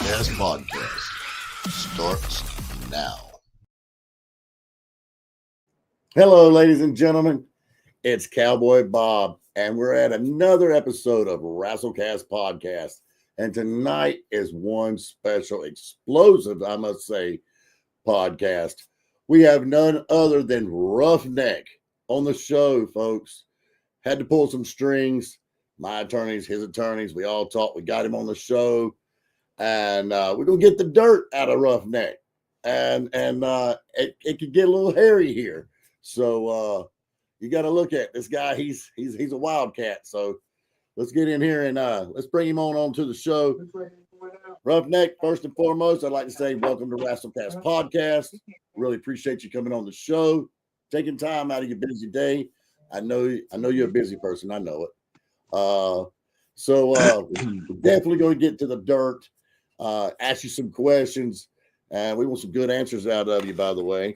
WrestleCast podcast starts now. Hello, ladies and gentlemen. It's Cowboy Bob, and we're at another episode of WrestleCast podcast. And tonight is one special, explosive, I must say, podcast. We have none other than Roughneck on the show, folks. Had to pull some strings. My attorneys, his attorneys, we all talked. We got him on the show. And we're going to get the dirt out of Roughneck. And it could get a little hairy here. So you got to look at this guy. He's a wildcat. So let's get in here and let's bring him on to the show. Roughneck, first and foremost, I'd like to say welcome to WrestleCast podcast. Really appreciate you coming on the show, taking time out of your busy day. I know you're a busy person. I know it. So we're definitely going to get to the dirt. Ask you some questions, and we want some good answers out of you, by the way.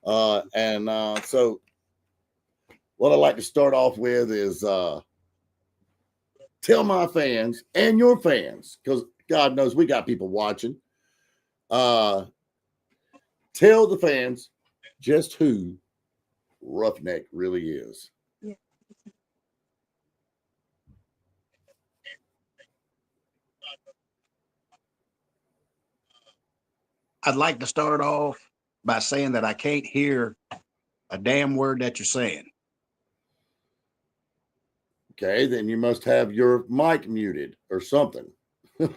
So what I'd like to start off with is tell my fans and your fans, because God knows we got people watching. Tell the fans just who Roughneck really is. I'd like to start off by saying that I can't hear a damn word that you're saying. Okay, then you must have your mic muted or something. So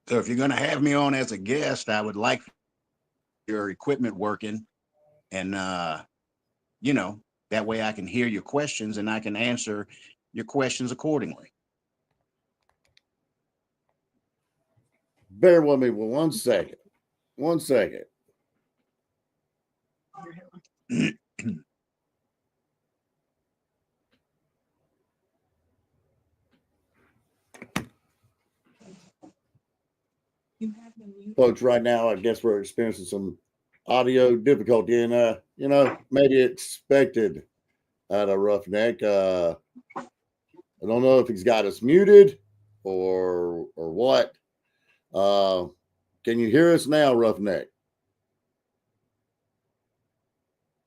if you're going to have me on as a guest, I would like your equipment working, and that way I can hear your questions and I can answer your questions accordingly. Bear with me for 1 second. 1 second. Folks, right now, I guess we're experiencing some audio difficulty, and maybe expected out of Roughneck. I don't know if he's got us muted or what. Can you hear us now, Roughneck?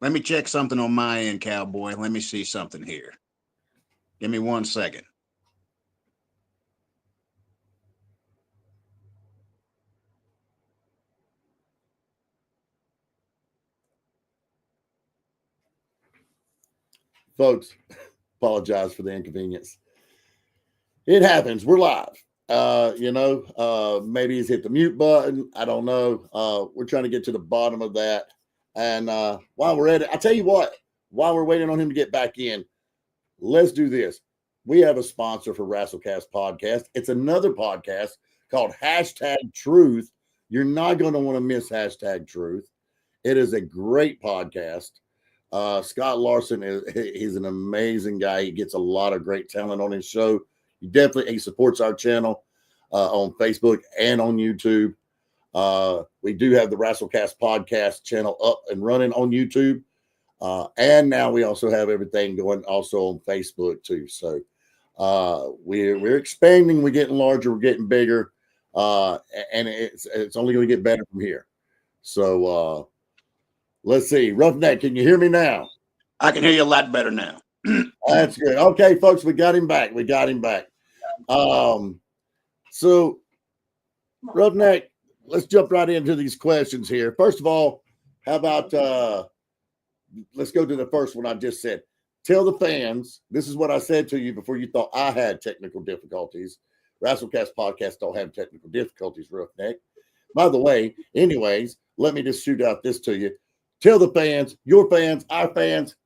Let me check something on my end, Cowboy. Let me see something here. Give me 1 second. Folks, apologize for the inconvenience. It happens. We're live. Maybe he's hit the mute button. I don't know. We're trying to get to the bottom of that. And while we're at it, I'll tell you what, while we're waiting on him to get back in, let's do this. We have a sponsor for WrestleCast podcast. It's another podcast called #Truth. You're not going to want to miss #Truth. It is a great podcast. Scott Larson he's an amazing guy. He gets a lot of great talent on his show. He supports our channel on Facebook and on YouTube. We do have the WrestleCast podcast channel up and running on YouTube. And now we also have everything going also on Facebook too. So we're expanding, we're getting larger, we're getting bigger. And it's only going to get better from here. So let's see. Roughneck, can you hear me now? I can hear you a lot better now. That's good. Okay, folks, we got him back. So Roughneck, let's jump right into these questions here. First of all, how about let's go to the first one I just said. Tell the fans, this is what I said to you before you thought I had technical difficulties. WrestleCast podcast don't have technical difficulties, Roughneck. By the way, anyways, let me just shoot out this to you. Tell the fans, your fans, our fans,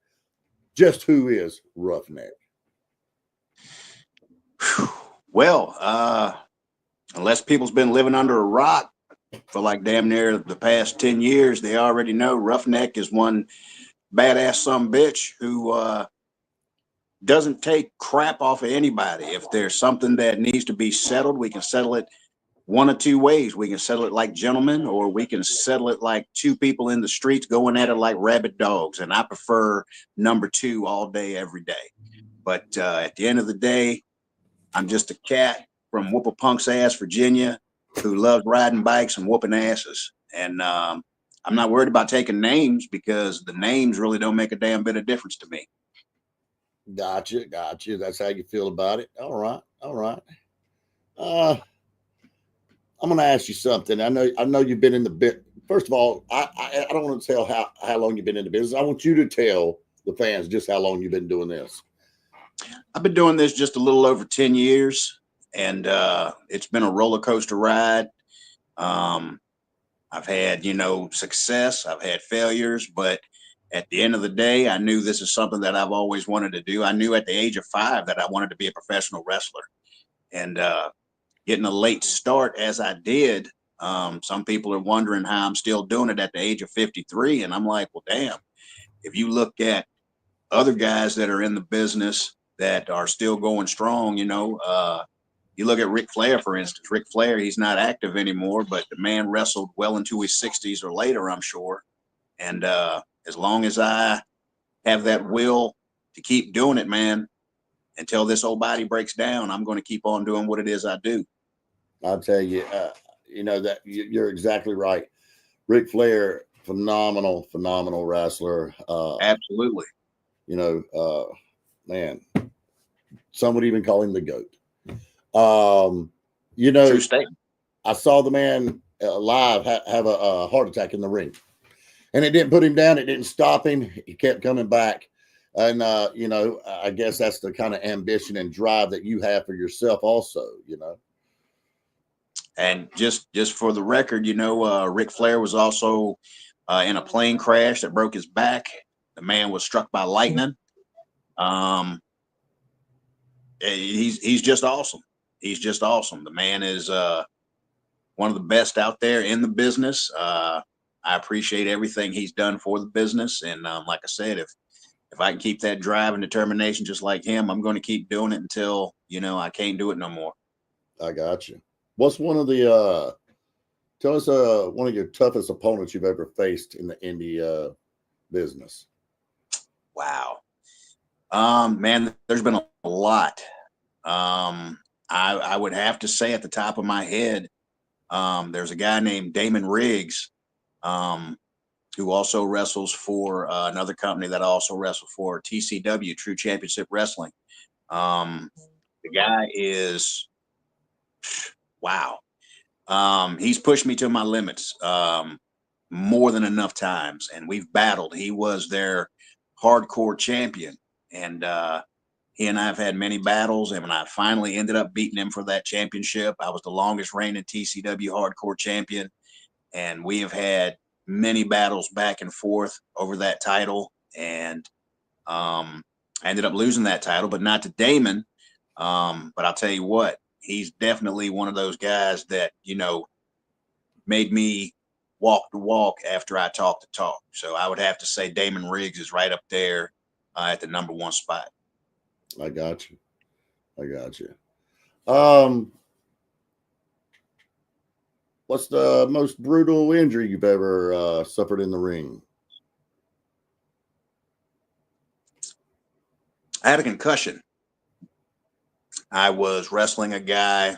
just who is Roughneck. Well, unless people's been living under a rock for like damn near the past 10 years, they already know Roughneck is one badass bitch who doesn't take crap off of anybody. If there's something that needs to be settled, we can settle it one of two ways. We can settle it like gentlemen, or we can settle it like two people in the streets going at it like rabid dogs. And I prefer number two all day, every day. But at the end of the day, I'm just a cat from Whoop a Punk's Ass, Virginia, who loves riding bikes and whooping asses. And I'm not worried about taking names because the names really don't make a damn bit of difference to me. Gotcha. That's how you feel about it. All right. I'm going to ask you something. I know you've been in the bit. First of all, I don't want to tell how long you've been in the business. I want you to tell the fans just how long you've been doing this. I've been doing this just a little over 10 years, and it's been a roller coaster ride. I've had, success. I've had failures, but at the end of the day, I knew this is something that I've always wanted to do. I knew at the age of 5 that I wanted to be a professional wrestler, and getting a late start as I did. Some people are wondering how I'm still doing it at the age of 53. And I'm like, well, damn, if you look at other guys that are in the business that are still going strong, you look at Ric Flair, for instance. Ric Flair, he's not active anymore, but the man wrestled well into his 60s or later, I'm sure. And as long as I have that will to keep doing it, man, until this old body breaks down, I'm going to keep on doing what it is I do. I'll tell you, that you're exactly right. Ric Flair, phenomenal wrestler. Absolutely. Man, some would even call him the GOAT. True statement. I saw the man live have a heart attack in the ring, and it didn't put him down. It didn't stop him. He kept coming back. And, I guess that's the kind of ambition and drive that you have for yourself also, And just for the record, Ric Flair was also in a plane crash that broke his back. The man was struck by lightning. He's just awesome. He's just awesome. The man is one of the best out there in the business. I appreciate everything he's done for the business. And like I said, if I can keep that drive and determination just like him, I'm going to keep doing it until, I can't do it no more. I got you. What's one of the tell us one of your toughest opponents you've ever faced in the indie business? Wow. Man, there's been a lot. I would have to say at the top of my head, there's a guy named Damon Riggs, who also wrestles for another company that I also wrestle for, TCW, True Championship Wrestling. The guy is, wow. He's pushed me to my limits more than enough times, and we've battled. He was their hardcore champion, and he and I have had many battles, and when I finally ended up beating him for that championship, I was the longest reigning TCW hardcore champion, and we have had many battles back and forth over that title, and I ended up losing that title, but not to Damon. But I'll tell you what, he's definitely one of those guys that, made me walk the walk after I talk the talk. So I would have to say Damon Riggs is right up there at the number one spot. I got you. What's the most brutal injury you've ever suffered in the ring? I had a concussion. I was wrestling a guy,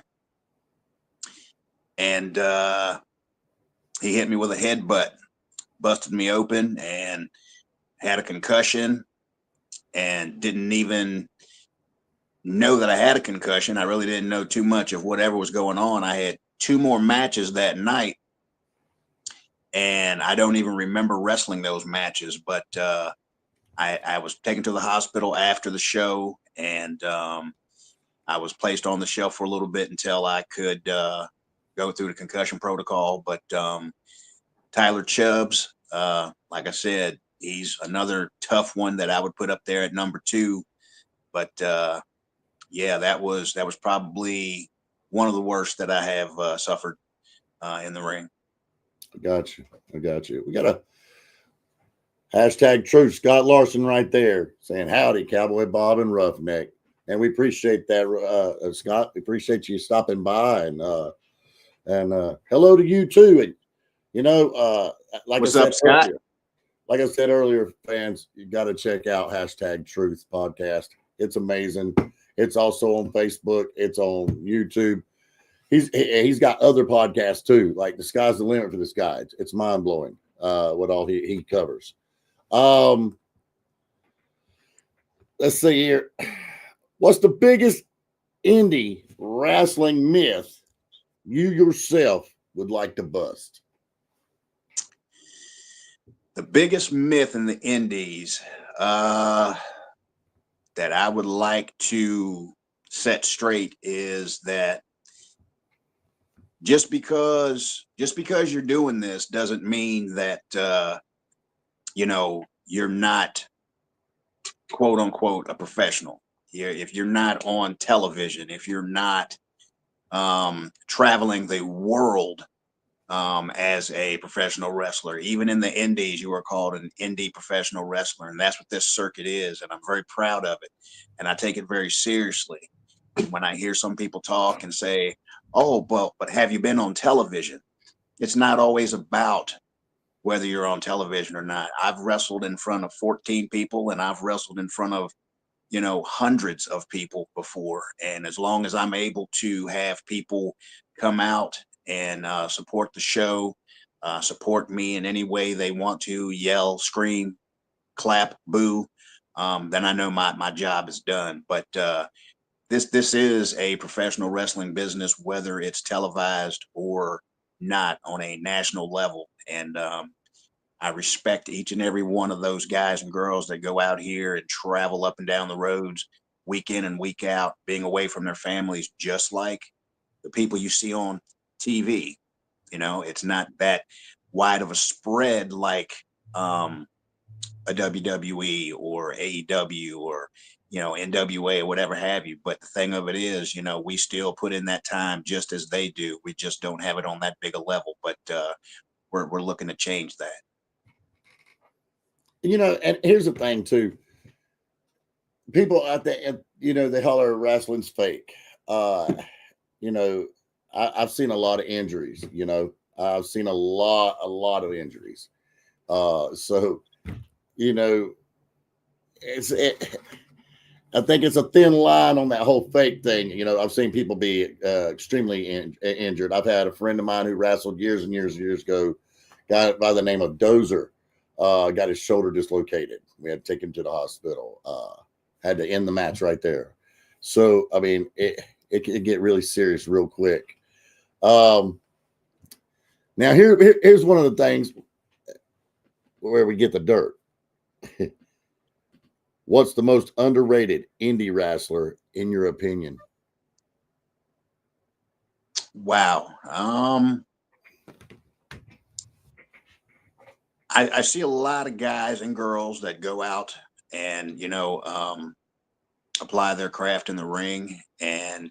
and he hit me with a headbutt, busted me open, and had a concussion, and didn't even know that I had a concussion. I really didn't know too much of whatever was going on. I had 2 more matches that night, and I don't even remember wrestling those matches, but I was taken to the hospital after the show, and I was placed on the shelf for a little bit until I could go through the concussion protocol. But Tyler Chubbs, like I said, he's another tough one that I would put up there at number 2. But Yeah, that was probably one of the worst that I have suffered in the ring. I got you. I got you. We got a hashtag truth. Scott Larson right there saying howdy, Cowboy Bob and Roughneck. And we appreciate that, Scott. We appreciate you stopping by and hello to you too. And you know, like What's I said up, Scott? earlier, like I said earlier, fans, you got to check out hashtag Truth podcast. It's amazing. It's also on Facebook. It's on YouTube. He's got other podcasts too. Like the sky's the limit for this guy. It's mind blowing what all he covers. Let's see here. What's the biggest indie wrestling myth you yourself would like to bust? The biggest myth in the indies that I would like to set straight is that just because you're doing this doesn't mean that you're not quote unquote a professional. If you're not on television, if you're not traveling the world as a professional wrestler, even in the indies, you are called an indie professional wrestler, and that's what this circuit is. And I'm very proud of it, and I take it very seriously. When I hear some people talk and say, "Oh, but have you been on television?" It's not always about whether you're on television or not. I've wrestled in front of 14 people, and I've wrestled in front of hundreds of people before. And as long as I'm able to have people come out and support the show, support me in any way they want to, yell, scream, clap, boo, then I know my job is done. But this is a professional wrestling business, whether it's televised or not on a national level. And I respect each and every one of those guys and girls that go out here and travel up and down the roads week in and week out, being away from their families, just like the people you see on TV. It's not that wide of a spread like a WWE or AEW or NWA or whatever have you. But the thing of it is, we still put in that time just as they do. We just don't have it on that big a level. But we're looking to change that. And here's the thing too. People out there, they holler wrestling's fake. I've seen a lot of injuries. I've seen a lot of injuries. So I think it's a thin line on that whole fake thing. I've seen people be extremely injured. I've had a friend of mine who wrestled years and years and years ago, guy by the name of Dozer, got his shoulder dislocated. We had to take him to the hospital. Had to end the match right there. So, I mean, it can get really serious real quick. Now, here's one of the things where we get the dirt. What's the most underrated indie wrestler in your opinion? Wow. I see a lot of guys and girls that go out and, apply their craft in the ring. And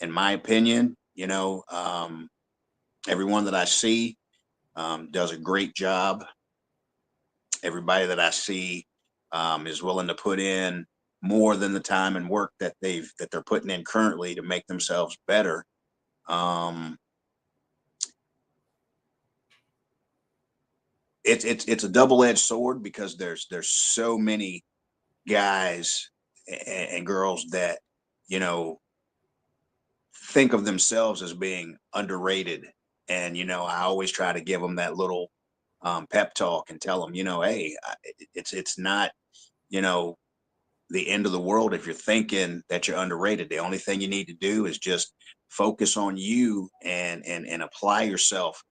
in my opinion, everyone that I see does a great job. Everybody that I see is willing to put in more than the time and work that they're putting in currently to make themselves better. It's a double-edged sword because there's so many guys and girls that think of themselves as being underrated, and I always try to give them that little pep talk and tell them, hey, it's not the end of the world if you're thinking that you're underrated. The only thing you need to do is just focus on you and apply yourself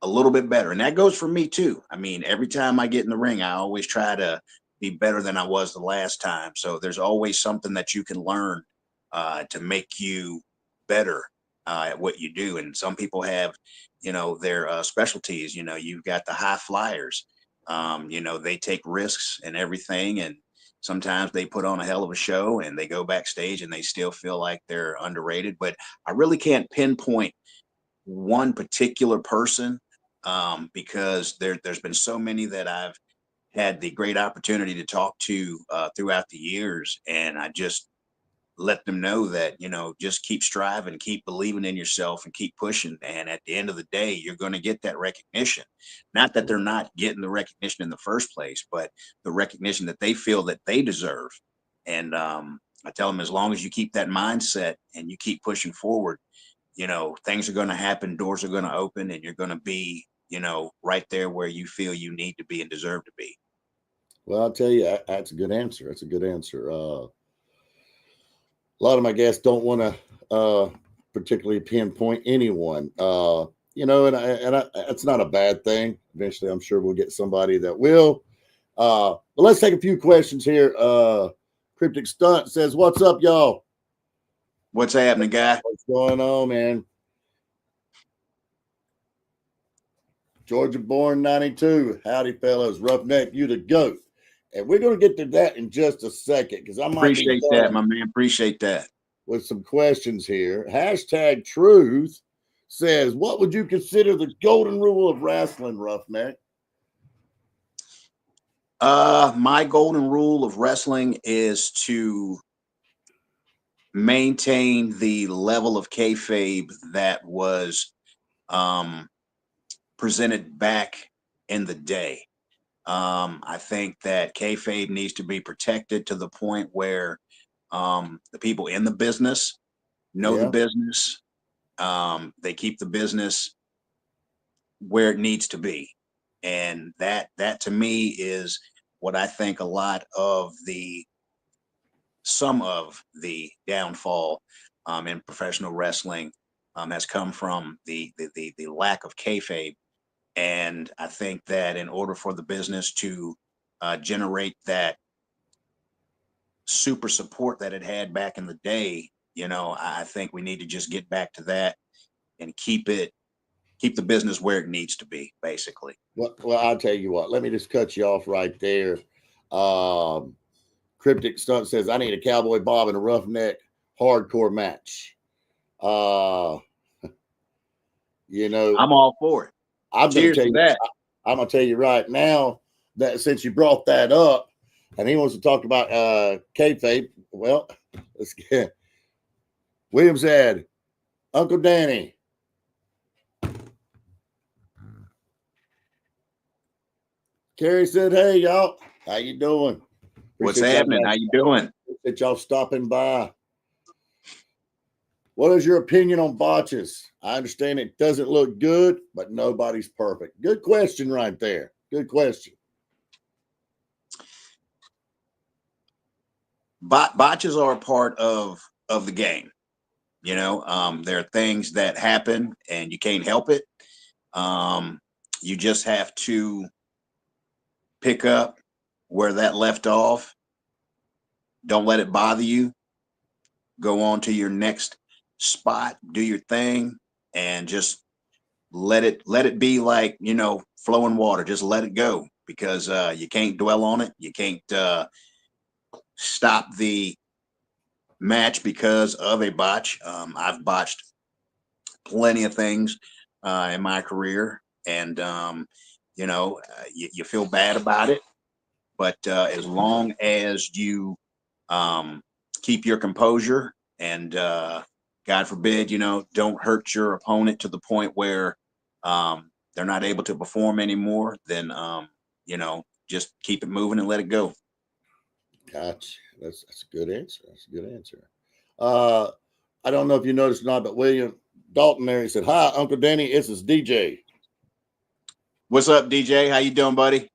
a little bit better. And that goes for me too. I mean, every time I get in the ring, I always try to be better than I was the last time. So there's always something that you can learn to make you better at what you do. And some people have, their specialties. You've got the high flyers. They take risks and everything, and Sometimes they put on a hell of a show and they go backstage and they still feel like they're underrated. But I really can't pinpoint one particular person, because there's been so many that I've had the great opportunity to talk to throughout the years, and I just let them know that, just keep striving, keep believing in yourself, and keep pushing. And at the end of the day, you're going to get that recognition. Not that they're not getting the recognition in the first place, but the recognition that they feel that they deserve. And I tell them, as long as you keep that mindset and you keep pushing forward, things are going to happen, doors are going to open, and you're going to be, right there where you feel you need to be and deserve to be. Well, I'll tell you, that's a good answer. That's a good answer. A lot of my guests don't want to particularly pinpoint anyone, and that's not a bad thing. Eventually, I'm sure we'll get somebody that will. But let's take a few questions here. Cryptic Stunt says, "What's up, y'all? What's happening, guy? What's going on, man?" Georgia born 92. Howdy, fellas. Roughneck, you the GOAT. And we're going to get to that in just a second because I might Appreciate that, my man. Appreciate that. With some questions here. Hashtag Truth says, what would you consider the golden rule of wrestling, Roughneck? My golden rule of wrestling is to maintain the level of kayfabe that was presented back in the day. I think that kayfabe needs to be protected to the point where the people in the business know the business. They keep the business where it needs to be, and that to me is what I think a lot of some of the downfall in professional wrestling has come from the lack of kayfabe. And I think that in order for the business to generate that super support that it had back in the day, I think we need to just get back to that and keep the business where it needs to be, basically. Well, I'll tell you what. Let me just cut you off right there. Cryptic Stunt says, I need a Cowboy Bob and a Roughneck hardcore match. I'm all for it. I'm going to tell you right now that since you brought that up and he wants to talk about kayfabe, well, let's get William said, Uncle Danny. Carrie said, hey, y'all, how you doing? What's happening? How you doing? Appreciate y'all stopping by. What is your opinion on botches? I understand it doesn't look good, but nobody's perfect. Good question right there. Good question. Botches are a part of the game. There are things that happen and you can't help it. You just have to pick up where that left off. Don't let it bother you. Go on to your next spot, do your thing, and just let it be like, flowing water. Just let it go, because you can't dwell on it. You can't stop the match because of a botch. I've botched plenty of things in my career, and you feel bad about it, but as long as you keep your composure and God forbid, don't hurt your opponent to the point where they're not able to perform anymore, then just keep it moving and let it go. Gotcha. That's a good answer. That's a good answer. I don't know if you noticed or not, but William Dalton there, he said, hi, Uncle Danny, this is DJ. What's up, DJ? How you doing, buddy?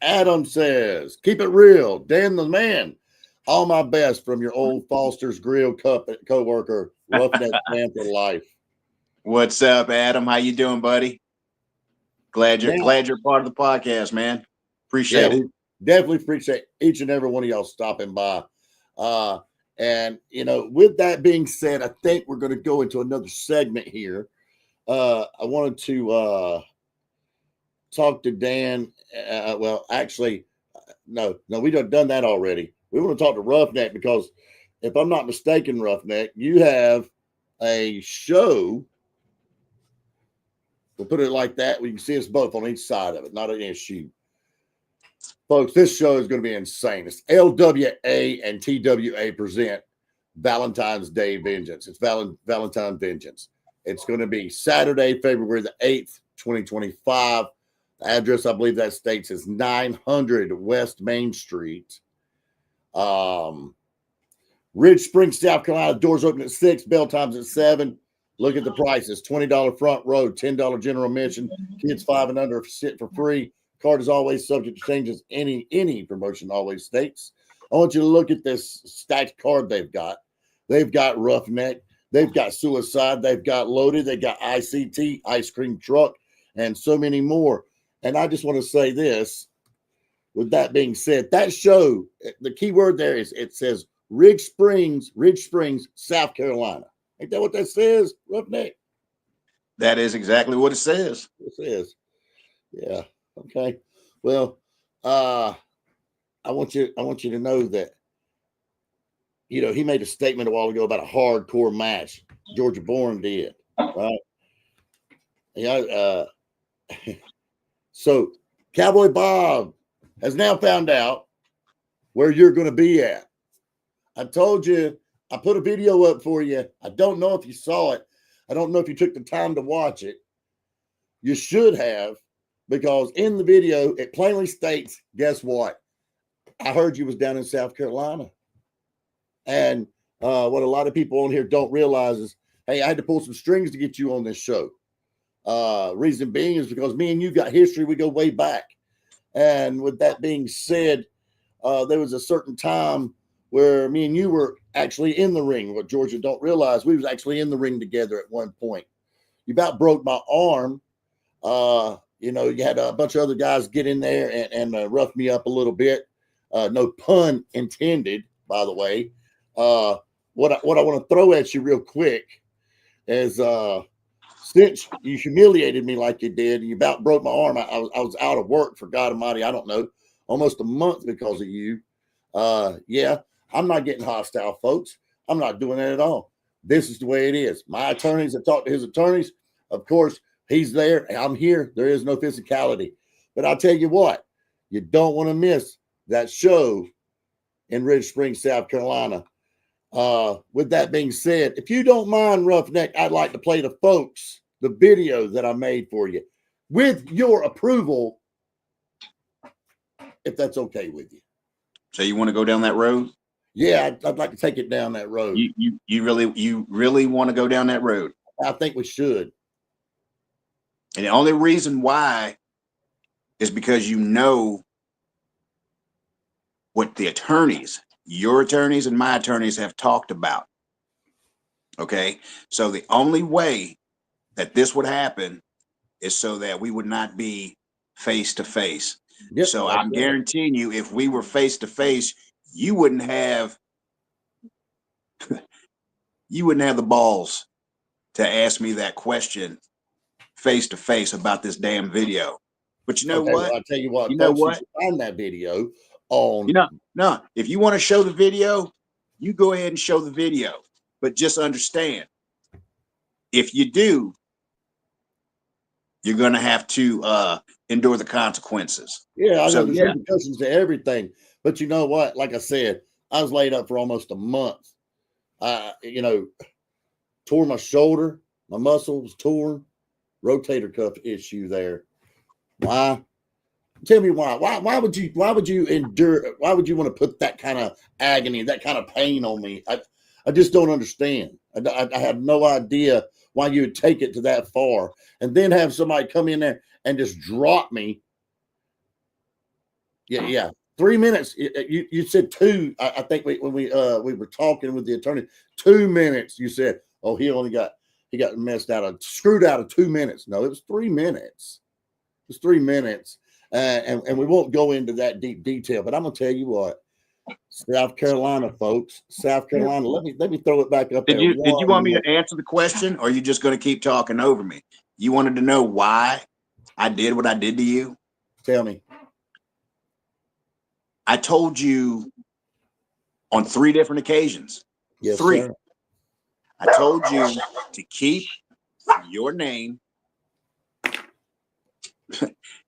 Adam says, keep it real. Dan the man. All my best from your old Foster's Grill co-worker, Roughneck Man for life. What's up, Adam? How you doing, buddy? Glad you're part of the podcast, man. Appreciate it. Definitely appreciate each and every one of y'all stopping by. And with that being said, I think we're going to go into another segment here. I wanted to talk to Dan. Well, actually, No, we done that already. We want to talk to Roughneck because if I'm not mistaken, Roughneck, you have a show. We'll put it like that. We can see us both on each side of it, not an issue. Folks, this show is going to be insane. It's LWA and TWA present Valentine's Day Vengeance. It's Valentine Vengeance. It's going to be Saturday, February the 8th, 2025. The address, I believe that states, is 900 West Main Street. Ridge Springs, South Carolina. Doors open at 6. Bell times at 7. Look at the prices. $20 front row, $10 general admission. Kids 5 and under sit for free. Card is always subject to changes. Any promotion always states. I want you to look at this stacked card they've got. They've got Roughneck. They've got Suicide. They've got Loaded. They've got ICT, Ice Cream Truck, and so many more. And I just want to say this. With that being said, that show, the key word there is it says Ridge Springs, South Carolina. Ain't that what that says, Roughneck? That is exactly what it says. It says. Yeah. Okay. Well, I want you to know that, you know, he made a statement a while ago about a hardcore match. Georgia Bourne did, right? Yeah. So Cowboy Bob has now found out where you're going to be at. I told you, I put a video up for you. I don't know if you saw it. I don't know if you took the time to watch it. You should have, because in the video, it plainly states, guess what? I heard you was down in South Carolina. And what a lot of people on here don't realize is, hey, I had to pull some strings to get you on this show. Reason being is because me and you got history. We go way back. And with that being said, there was a certain time where me and you were actually in the ring. What Georgia don't realize, we was actually in the ring together at one point. You about broke my arm. You know, you had a bunch of other guys get in there and rough me up a little bit. No pun intended, by the way. What I want to throw at you real quick is since you humiliated me like you did, and you about broke my arm, I was out of work for God Almighty, I don't know, almost a month because of you. Yeah, I'm not getting hostile, folks. I'm not doing that at all. This is the way it is. My attorneys, I talked to his attorneys. Of course, he's there. I'm here. There is no physicality. But I'll tell you what, you don't want to miss that show in Ridge Springs, South Carolina. With that being said, if you don't mind, Roughneck, I'd like to play the folks the video that I made for you with your approval, if that's okay with you. So you want to go down that road? Yeah, I'd like to take it down that road. You really want to go down that road? I think we should. And the only reason why is because you know what the attorneys, your attorneys and my attorneys have talked about. Okay. So the only way that this would happen is so that we would not be face to face. Yep, so I'm guaranteeing you, if we were face to face, you wouldn't have the balls to ask me that question face to face about this damn video. But you know what? Well, I'll tell you what, you know folks, what? you should find that video on. No, if you want to show the video, you go ahead and show the video. But just understand, if you do, you're going to have to endure the consequences. Yeah, I know there's repercussions to everything. But you know what? Like I said, I was laid up for almost a month. You know, tore my shoulder, my muscle was torn, rotator cuff issue there. Why? Tell me why. Why would you endure? Why would you want to put that kind of agony, that kind of pain on me? I just don't understand. I have no idea why you would take it to that far and then have somebody come in there and just drop me. Yeah. 3 minutes. You said 2. I think when we were talking with the attorney, 2 minutes. You said, oh, he got screwed out of 2 minutes. No, it was 3 minutes. It was 3 minutes. And we won't go into that deep detail, but I'm gonna tell you what, South Carolina, folks, South Carolina. Let me throw it back up there. Did you want me to answer the question, or are you just going to keep talking over me? You wanted to know why I did what I did to you? Tell me. I told you on 3 different occasions. Yes, 3. sir. I told you to keep your name.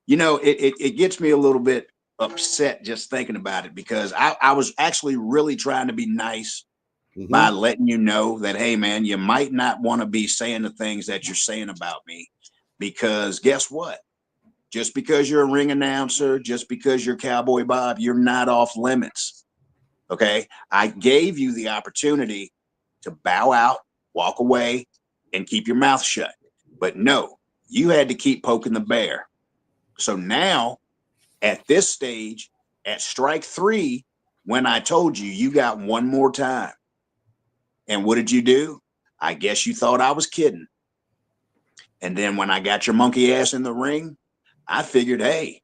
It gets me a little bit upset just thinking about it, because I was actually really trying to be nice by letting you know that, hey, man, you might not want to be saying the things that you're saying about me, because guess what? Just because you're a ring announcer, just because you're Cowboy Bob, you're not off limits. Okay. I gave you the opportunity to bow out, walk away, and keep your mouth shut. But no, you had to keep poking the bear. So now at this stage, at strike 3, when I told you, you got one more time. And what did you do? I guess you thought I was kidding. And then when I got your monkey ass in the ring, I figured, hey,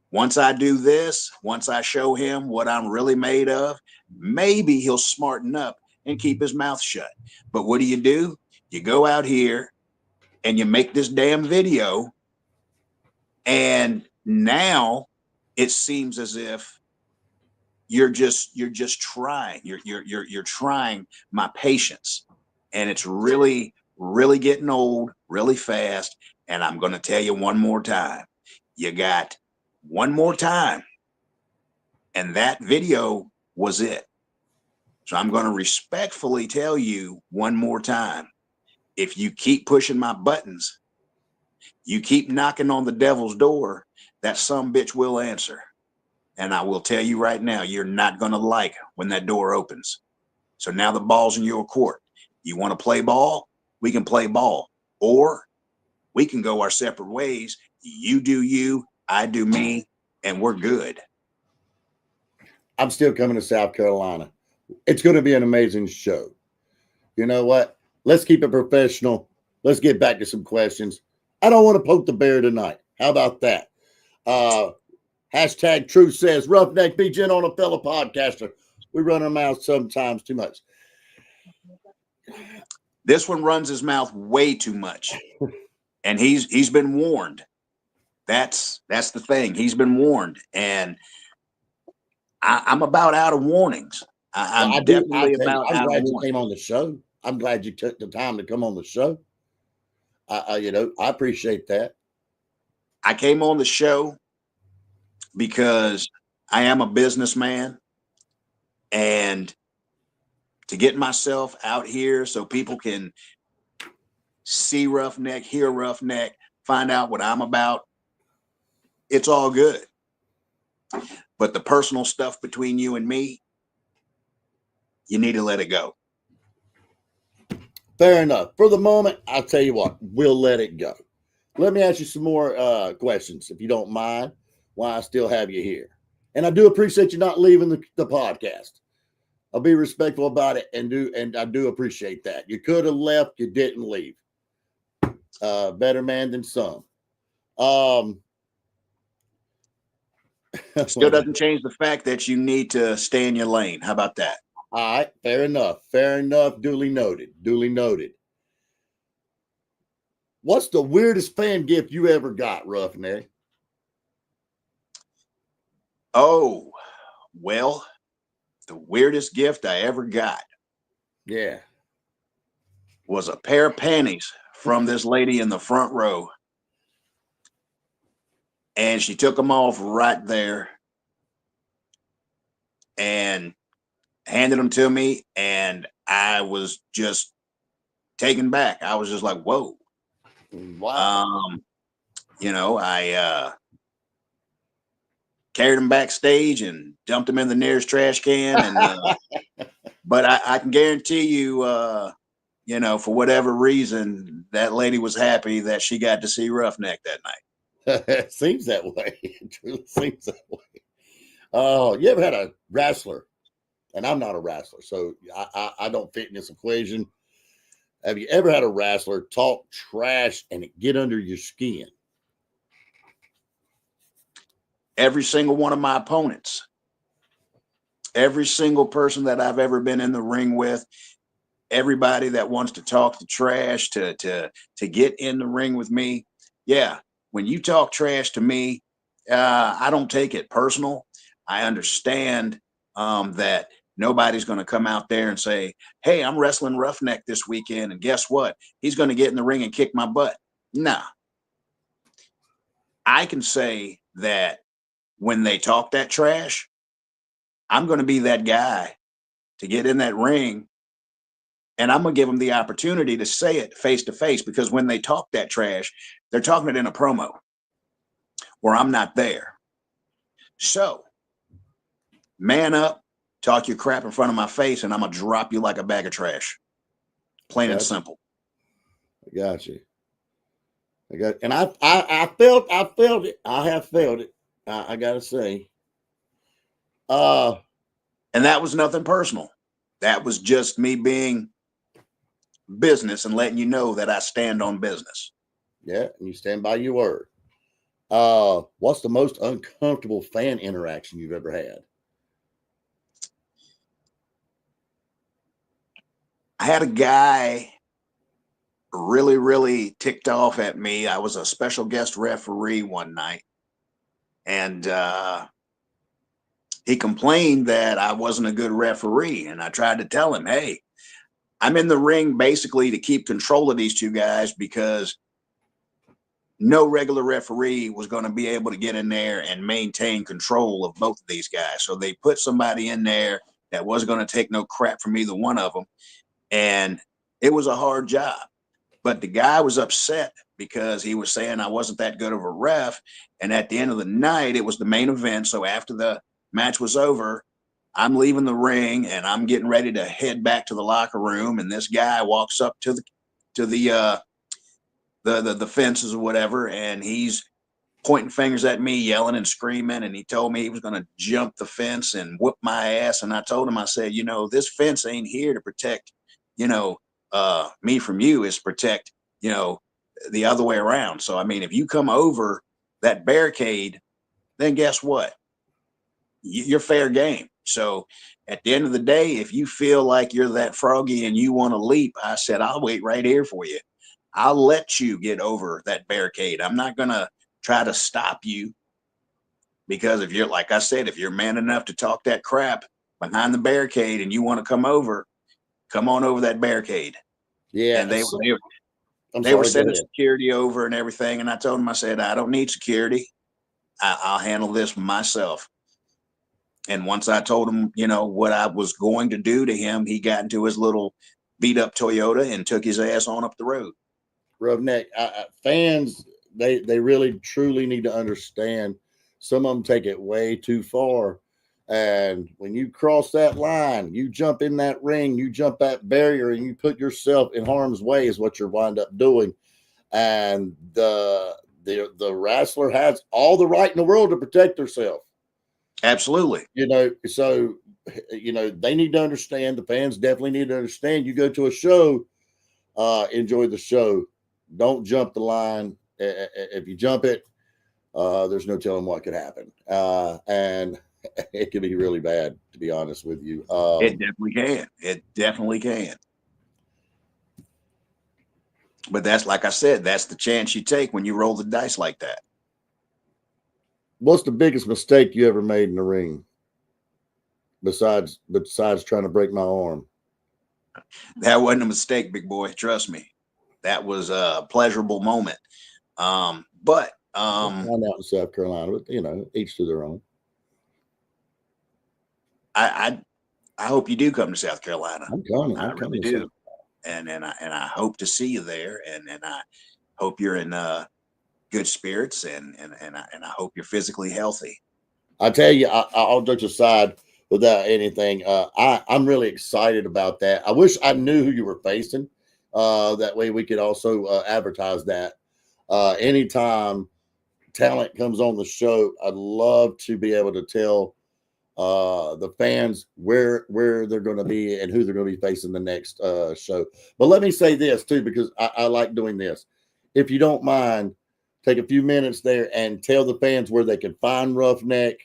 once I do this, once I show him what I'm really made of, maybe he'll smarten up and keep his mouth shut. But what do? You go out here and you make this damn video, and now it seems as if you're just trying. You're trying my patience, and it's really getting old really fast. And I'm going to tell you one more time. You got one more time, and that video was it. So I'm going to respectfully tell you one more time. If you keep pushing my buttons, you keep knocking on the devil's door, that some bitch will answer. And I will tell you right now, you're not going to like when that door opens. So now the ball's in your court. You want to play ball? We can play ball. Or we can go our separate ways. You do you, I do me, and we're good. I'm still coming to South Carolina. It's going to be an amazing show. You know what? Let's keep it professional. Let's get back to some questions. I don't want to poke the bear tonight. How about that? Hashtag Truth Says, Roughneck, be gentle on a fellow podcaster. We run our mouths sometimes too much. This one runs his mouth way too much. And he's been warned. That's the thing. He's been warned. And I'm about out of warnings. I'm definitely about out of warnings. I'm glad you came on the show. I'm glad you took the time to come on the show. I appreciate that. I came on the show because I am a businessman, and to get myself out here so people can see Roughneck, hear Roughneck, find out what I'm about, it's all good. But the personal stuff between you and me, you need to let it go. Fair enough. For the moment, I'll tell you what, we'll let it go. Let me ask you some more questions, if you don't mind, while I still have you here. And I do appreciate you not leaving the podcast. I'll be respectful about it, and I do appreciate that. You could have left, you didn't leave. Better man than some. Still doesn't change the fact that you need to stay in your lane. How about that? All right, fair enough. Fair enough. Duly noted. Duly noted. What's the weirdest fan gift you ever got, Roughneck? Oh, well, the weirdest gift I ever got. Yeah. Was a pair of panties from this lady in the front row. And she took them off right there and handed them to me. And I was just taken back. I was just like, whoa. Wow. I carried them backstage and dumped them in the nearest trash can. And but I can guarantee you, for whatever reason, that lady was happy that she got to see Roughneck that night. It seems that way. It truly seems that way. Oh, you ever had a wrestler? And I'm not a wrestler, so I don't fit in this equation. Have you ever had a wrestler talk trash and it get under your skin? Every single one of my opponents, every single person that I've ever been in the ring with, everybody that wants to talk the trash to get in the ring with me. Yeah. When you talk trash to me, I don't take it personal. I understand that nobody's going to come out there and say, hey, I'm wrestling Roughneck this weekend, and guess what? He's going to get in the ring and kick my butt. Nah. I can say that when they talk that trash, I'm going to be that guy to get in that ring, and I'm going to give them the opportunity to say it face to face, because when they talk that trash, they're talking it in a promo where I'm not there. So man up, talk your crap in front of my face, and I'm going to drop you like a bag of trash. Plain and simple. I got you. And I felt it. I have felt it. I gotta say. And that was nothing personal. That was just me being business and letting you know that I stand on business. Yeah, and you stand by your word. What's the most uncomfortable fan interaction you've ever had? I had a guy really, really ticked off at me. I was a special guest referee one night, and he complained that I wasn't a good referee. And I tried to tell him, hey, I'm in the ring basically to keep control of these two guys, because no regular referee was going to be able to get in there and maintain control of both of these guys. So they put somebody in there that wasn't going to take no crap from either one of them. And it was a hard job. But the guy was upset because he was saying I wasn't that good of a ref. And at the end of the night, it was the main event. So after the match was over, I'm leaving the ring and I'm getting ready to head back to the locker room. And this guy walks up to the fences or whatever, and he's pointing fingers at me, yelling and screaming. And he told me he was going to jump the fence and whoop my ass. And I told him, I said, this fence ain't here to protect, me from you. Is protect, the other way around. So, I mean, if you come over that barricade, then guess what? You're fair game. So at the end of the day, if you feel like you're that froggy and you want to leap, I said, I'll wait right here for you. I'll let you get over that barricade. I'm not going to try to stop you, because if you're, like I said, if you're man enough to talk that crap behind the barricade and you want to come on over that barricade. Yeah. And they were sending security over and everything. And I told them, I said, I don't need security. I'll handle this myself. And once I told him, what I was going to do to him, he got into his little beat up Toyota and took his ass on up the road. Roughneck, fans, they really truly need to understand. Some of them take it way too far. And when you cross that line, you jump in that ring, you jump that barrier, and you put yourself in harm's way is what you're wind up doing. And the wrestler has all the right in the world to protect herself. Absolutely. So they need to understand. The fans definitely need to understand. You go to a show, enjoy the show. Don't jump the line. If you jump it, there's no telling what could happen. And it can be really bad, to be honest with you. It definitely can. It definitely can. But that's, like I said, that's the chance you take when you roll the dice like that. What's the biggest mistake you ever made in the ring? Besides trying to break my arm. That wasn't a mistake, big boy. Trust me. That was a pleasurable moment. But I'm out in South Carolina, but each to their own. I hope you do come to South Carolina. I'm coming. I really do. And I hope to see you there. And I hope you're in good spirits, and I hope you're physically healthy. I tell you, I'll judge aside without anything. I'm really excited about that. I wish I knew who you were facing. That way we could also advertise that. Anytime talent comes on the show, I'd love to be able to tell the fans where they're going to be and who they're going to be facing the next show. But let me say this too, because I like doing this. If you don't mind, take a few minutes there and tell the fans where they can find Roughneck,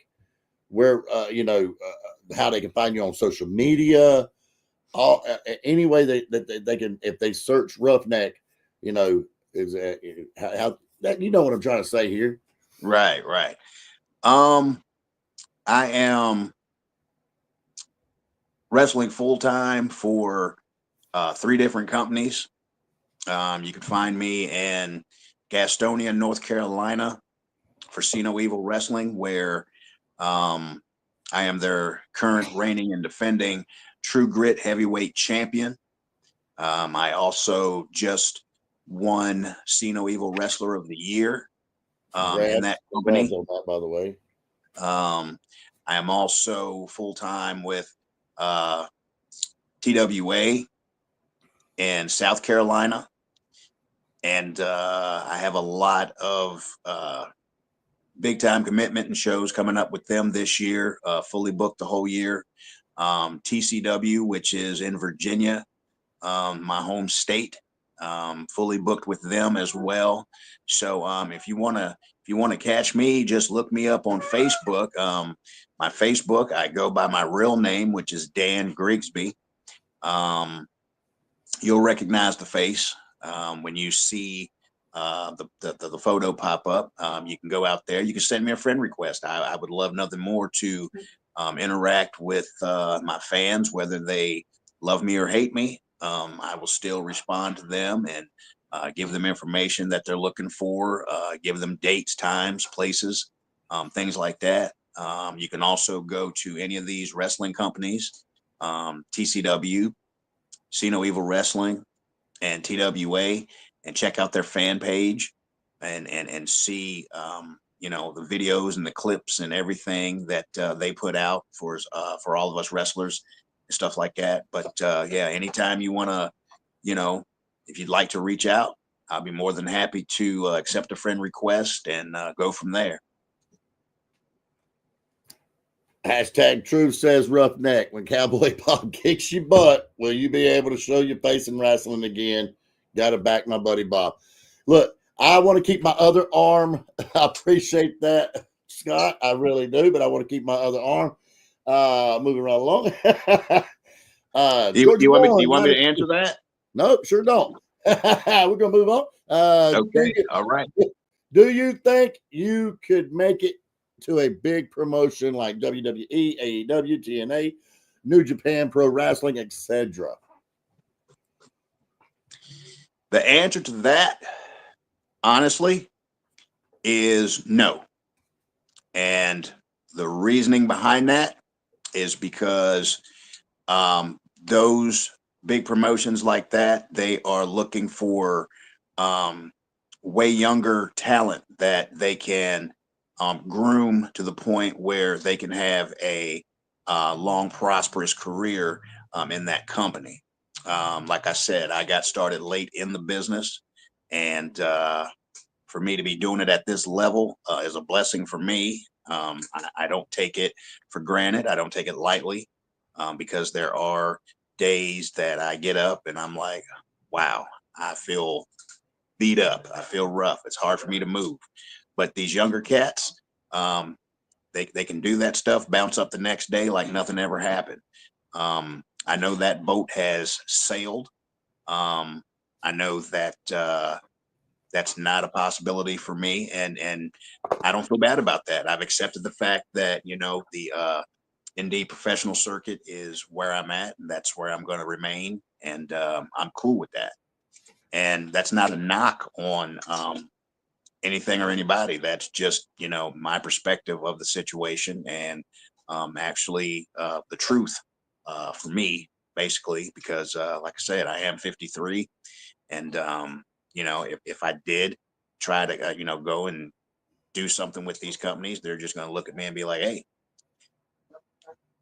where how they can find you on social media, any way that they can, if they search Roughneck, is how that, what I'm trying to say here. Right. I am wrestling full time for 3 different companies. You can find me in Gastonia, North Carolina for See No Evil Wrestling, where I am their current reigning and defending True Grit heavyweight champion. I also just won See No Evil Wrestler of the Year in that company. On that, by the way. I am also full time with TWA in South Carolina, and I have a lot of big time commitment and shows coming up with them this year. Fully booked the whole year. TCW, which is in Virginia, my home state, fully booked with them as well. So if you want to catch me, just look me up on Facebook. My Facebook, I go by my real name, which is Dan Grigsby. You'll recognize the face when you see the photo pop up. You can go out there. You can send me a friend request. I would love nothing more to interact with my fans, whether they love me or hate me. I will still respond to them and give them information that they're looking for, give them dates, times, places, things like that. You can also go to any of these wrestling companies, TCW, See No Evil Wrestling, and TWA, and check out their fan page and see the videos and the clips and everything that they put out for all of us wrestlers and stuff like that. But yeah, anytime you want to, if you'd like to reach out, I'll be more than happy to accept a friend request and go from there. Hashtag truth says roughneck. When Cowboy Bob kicks your butt, will you be able to show your face in wrestling again? Got to back my buddy Bob. Look, I want to keep my other arm. I appreciate that, Scott. I really do, but I want to keep my other arm. Moving right along. Do you want me to answer that? Nope, sure don't. We're gonna move on. Okay, all right. Do you think you could make it to a big promotion like WWE, AEW, TNA, New Japan Pro Wrestling, etc.? The answer to that, honestly, is no. And the reasoning behind that is because those big promotions like that, they are looking for way younger talent that they can groom to the point where they can have a long, prosperous career in that company. Like I said, I got started late in the business, and for me to be doing it at this level is a blessing for me. I don't take it for granted. I don't take it lightly because there are days that I get up and I'm like, wow, I feel beat up. I feel rough. It's hard for me to move. But these younger cats, they can do that stuff, bounce up the next day like nothing ever happened. I know that boat has sailed. I know that that's not a possibility for me, and I don't feel bad about that. I've accepted the fact that the indie professional circuit is where I'm at, and that's where I'm going to remain, and I'm cool with that. And that's not a knock on anything or anybody. That's just my perspective of the situation, and actually the truth for me, basically, because like I said, I am 53, and if I did try to go and do something with these companies, they're just going to look at me and be like, hey,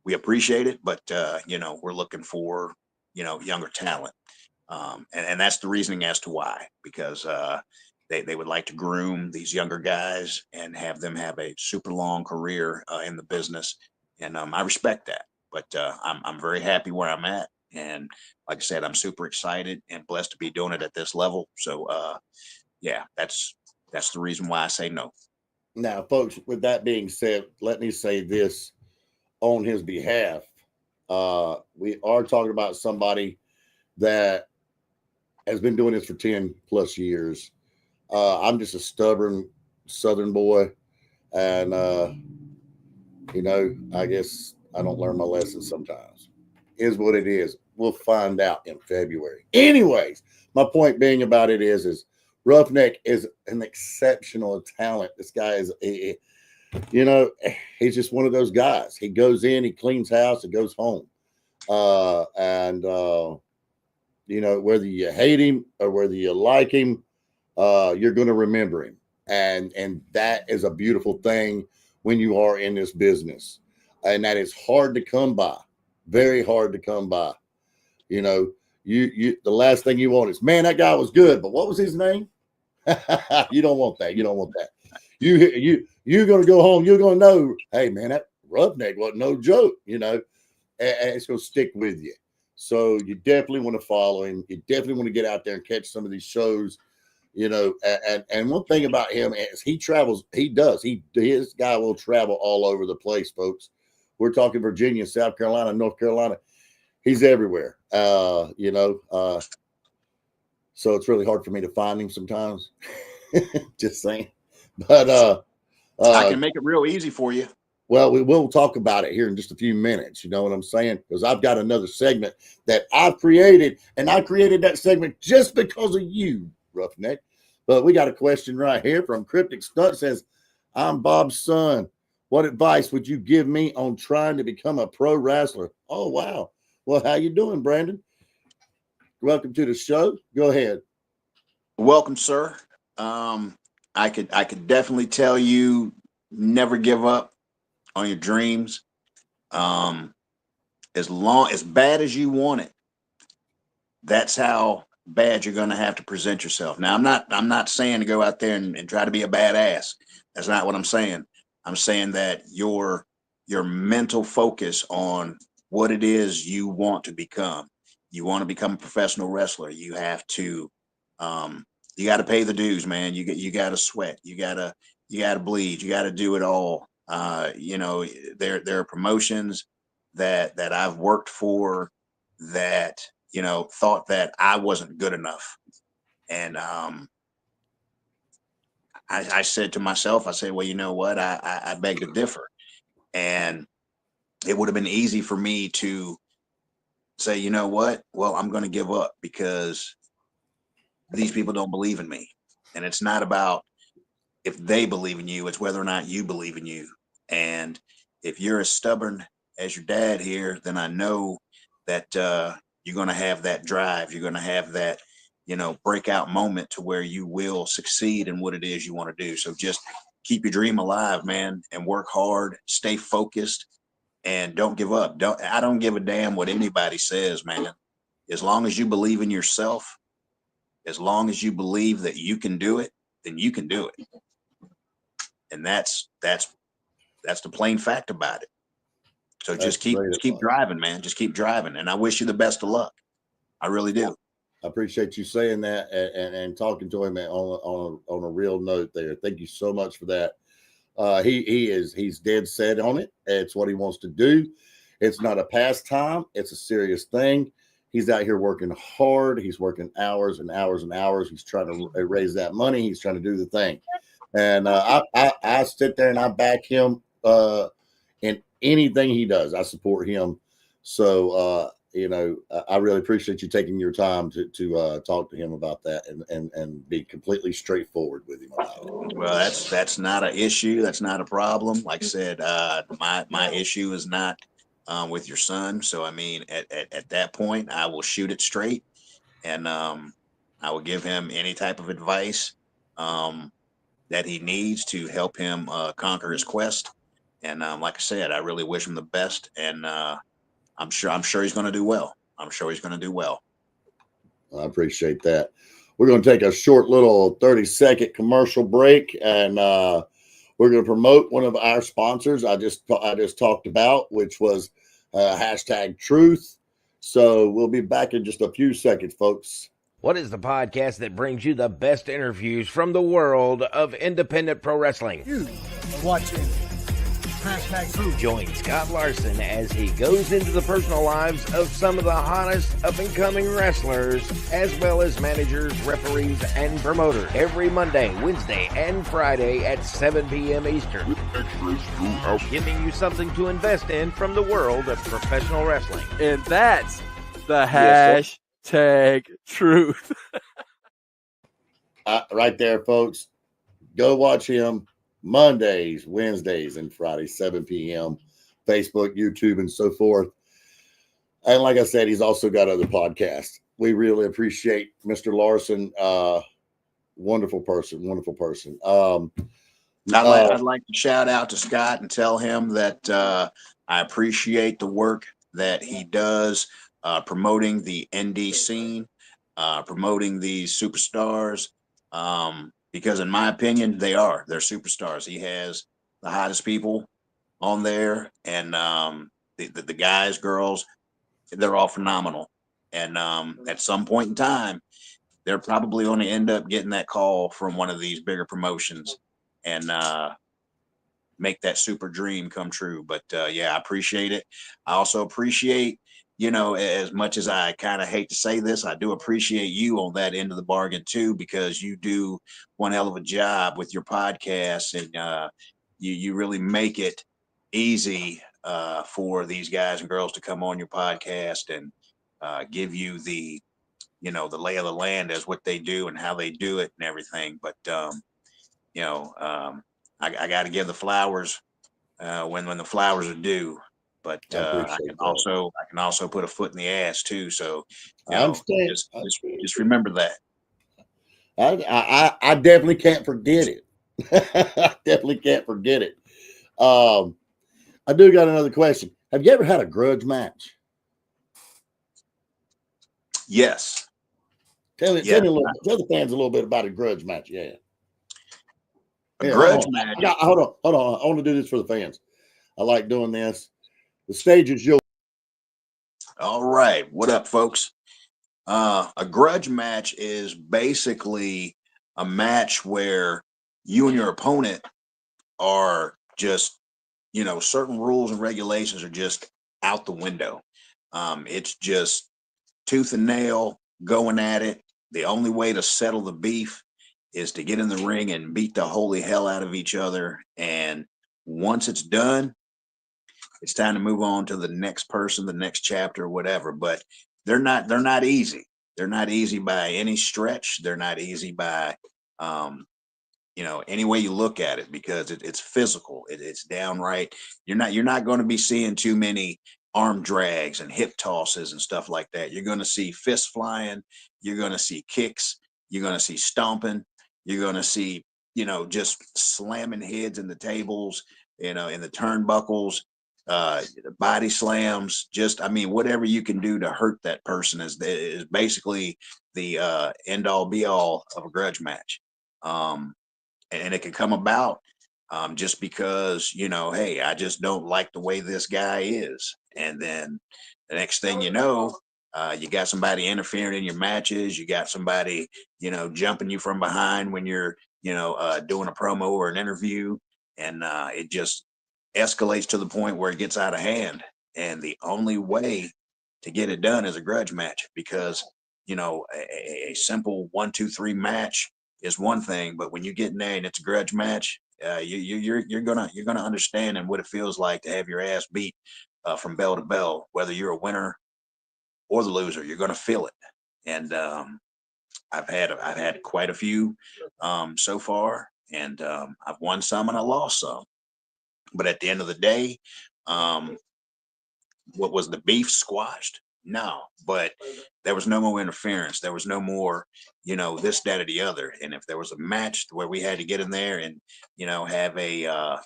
we appreciate it, but we're looking for younger talent, and that's the reasoning as to why, because they would like to groom these younger guys and have them have a super long career in the business, and I respect that. But I'm very happy where I'm at, and like I said, I'm super excited and blessed to be doing it at this level. So yeah, that's the reason why I say no. Now, folks, with that being said, let me say this on his behalf. We are talking about somebody that has been doing this for 10 plus years. I'm just a stubborn Southern boy, and I guess I don't learn my lessons sometimes. Is what it is. We'll find out in February. Anyways, my point being about it is Roughneck is an exceptional talent. This guy is, he's just one of those guys. He goes in, he cleans house, and goes home. Whether you hate him or whether you like him, you're going to remember him. And that is a beautiful thing when you are in this business. And that is hard to come by. Very hard to come by. The last thing you want is, man, that guy was good, but what was his name? You don't want that. You don't want that. You're going to go home. You're going to know, hey, man, that Roughneck wasn't no joke, and it's going to stick with you. So you definitely want to follow him. You definitely want to get out there and catch some of these shows, and one thing about him is he travels. His guy will travel all over the place, folks. We're talking Virginia, South Carolina, North Carolina. He's everywhere, so it's really hard for me to find him sometimes. Just saying. But I can make it real easy for you. Well, we will talk about it here in just a few minutes. You know what I'm saying? Because I've got another segment that I've created, and I created that segment just because of you, Roughneck. But we got a question right here from Cryptic Stunt. Says, I'm Bob's son. What advice would you give me on trying to become a pro wrestler? Oh, wow. Well, how you doing, Brandon? Welcome to the show. Go ahead. Welcome, sir. I could definitely tell you never give up on your dreams. As bad as you want it, that's how bad you're going to have to present yourself. Now, I'm not saying to go out there and try to be a badass. That's not what I'm saying. I'm saying that your mental focus on what it is you want to become. You want to become a professional wrestler. You have to, you got to pay the dues, man. You got to sweat. You got to bleed. You got to do it all. There are promotions that I've worked for that, thought that I wasn't good enough. And, I said to myself, well, you know what? I beg to differ. And it would have been easy for me to say, you know what? Well, I'm going to give up because these people don't believe in me. And it's not about if they believe in you, it's whether or not you believe in you. And if you're as stubborn as your dad here, then I know that you're going to have that drive. You're going to have that, breakout moment to where you will succeed in what it is you want to do. So just keep your dream alive, man, and work hard, stay focused, and don't give up. I don't give a damn what anybody says, man. As long as you believe in yourself, as long as you believe that you can do it, then you can do it. And that's the plain fact about it. So just keep driving, man. Just keep driving. And I wish you the best of luck. I really do. I appreciate you saying that and talking to him on a real note there. Thank you so much for that. He's dead set on it. It's what he wants to do. It's not a pastime. It's a serious thing. He's out here working hard. He's working hours and hours and hours. He's trying to raise that money. He's trying to do the thing. And I sit there and I back him in anything he does. I support him. So, I really appreciate you taking your time to talk to him about that and be completely straightforward with him about it. Well, that's not an issue. That's not a problem. Like I said, my issue is not with your son. So, I mean, at that point, I will shoot it straight, and I will give him any type of advice that he needs to help him conquer his quest. And like I said, I really wish him the best, and I'm sure he's going to do well. I'm sure he's going to do well. I appreciate that. We're going to take a short little 30-second commercial break, and we're going to promote one of our sponsors I just talked about, which was #Truth. So we'll be back in just a few seconds, folks. What is the podcast that brings you the best interviews from the world of independent pro wrestling? You are watching Join Scott Larson as he goes into the personal lives of some of the hottest up-and-coming wrestlers, as well as managers, referees, and promoters, every Monday, Wednesday, and Friday at 7 p.m. Eastern, giving you something to invest in from the world of professional wrestling. And that's the Yes, hashtag truth. Right there, folks. Go watch him Mondays, Wednesdays, and Fridays, 7 p.m. Facebook, YouTube, and so forth. And like I said, he's also got other podcasts. We really appreciate Mr. Larson. Wonderful person. I'd like to shout out to Scott and tell him that I appreciate the work that he does promoting the indie scene, promoting these superstars, because in my opinion, they're superstars. He has the hottest people on there, and the guys, girls, they're all phenomenal. And at some point in time, they're probably going to end up getting that call from one of these bigger promotions and make that super dream come true. But yeah, I appreciate it. I also appreciate, as much as I kind of hate to say this, I do appreciate you on that end of the bargain too, because you do one hell of a job with your podcast, and you really make it easy for these guys and girls to come on your podcast and give you the lay of the land as what they do and how they do it and everything. But I got to give the flowers when the flowers are due. But I can also put a foot in the ass too. So I understand. Just remember that. I definitely can't forget it. I definitely can't forget it. I do got another question. Have you ever had a grudge match? Yes. Tell me a little. Tell the fans a little bit about a grudge match. Yeah. Grudge match. Hold on. I want to do this for the fans. I like doing this. The stage is yours. All right. What up, folks? A grudge match is basically a match where you and your opponent are just, certain rules and regulations are just out the window. It's just tooth and nail going at it. The only way to settle the beef is to get in the ring and beat the holy hell out of each other. And once it's done, it's time to move on to the next person, the next chapter, whatever. But they're not easy. They're not easy by any stretch. They're not easy by, any way you look at it, because it's physical. It's downright. You're not going to be seeing too many arm drags and hip tosses and stuff like that. You're going to see fists flying. You're going to see kicks. You're going to see stomping. You're going to see, just slamming heads in the tables, in the turnbuckles, body slams. Whatever you can do to hurt that person is basically the end all be all of a grudge match. And it can come about just because, hey, I just don't like the way this guy is. And then the next thing you know, you got somebody interfering in your matches. You got somebody, jumping you from behind when you're, doing a promo or an interview. And it just escalates to the point where it gets out of hand. And the only way to get it done is a grudge match, because, a simple 1, 2, 3 match is one thing, but when you get in there and it's a grudge match, you're gonna understand and what it feels like to have your ass beat from bell to bell. Whether you're a winner or the loser, you're gonna feel it. And I've had quite a few so far, and I've won some and I lost some. But at the end of the day, what was the beef squashed? No, but there was no more interference. There was no more, this, that, or the other. And if there was a match where we had to get in there and, have a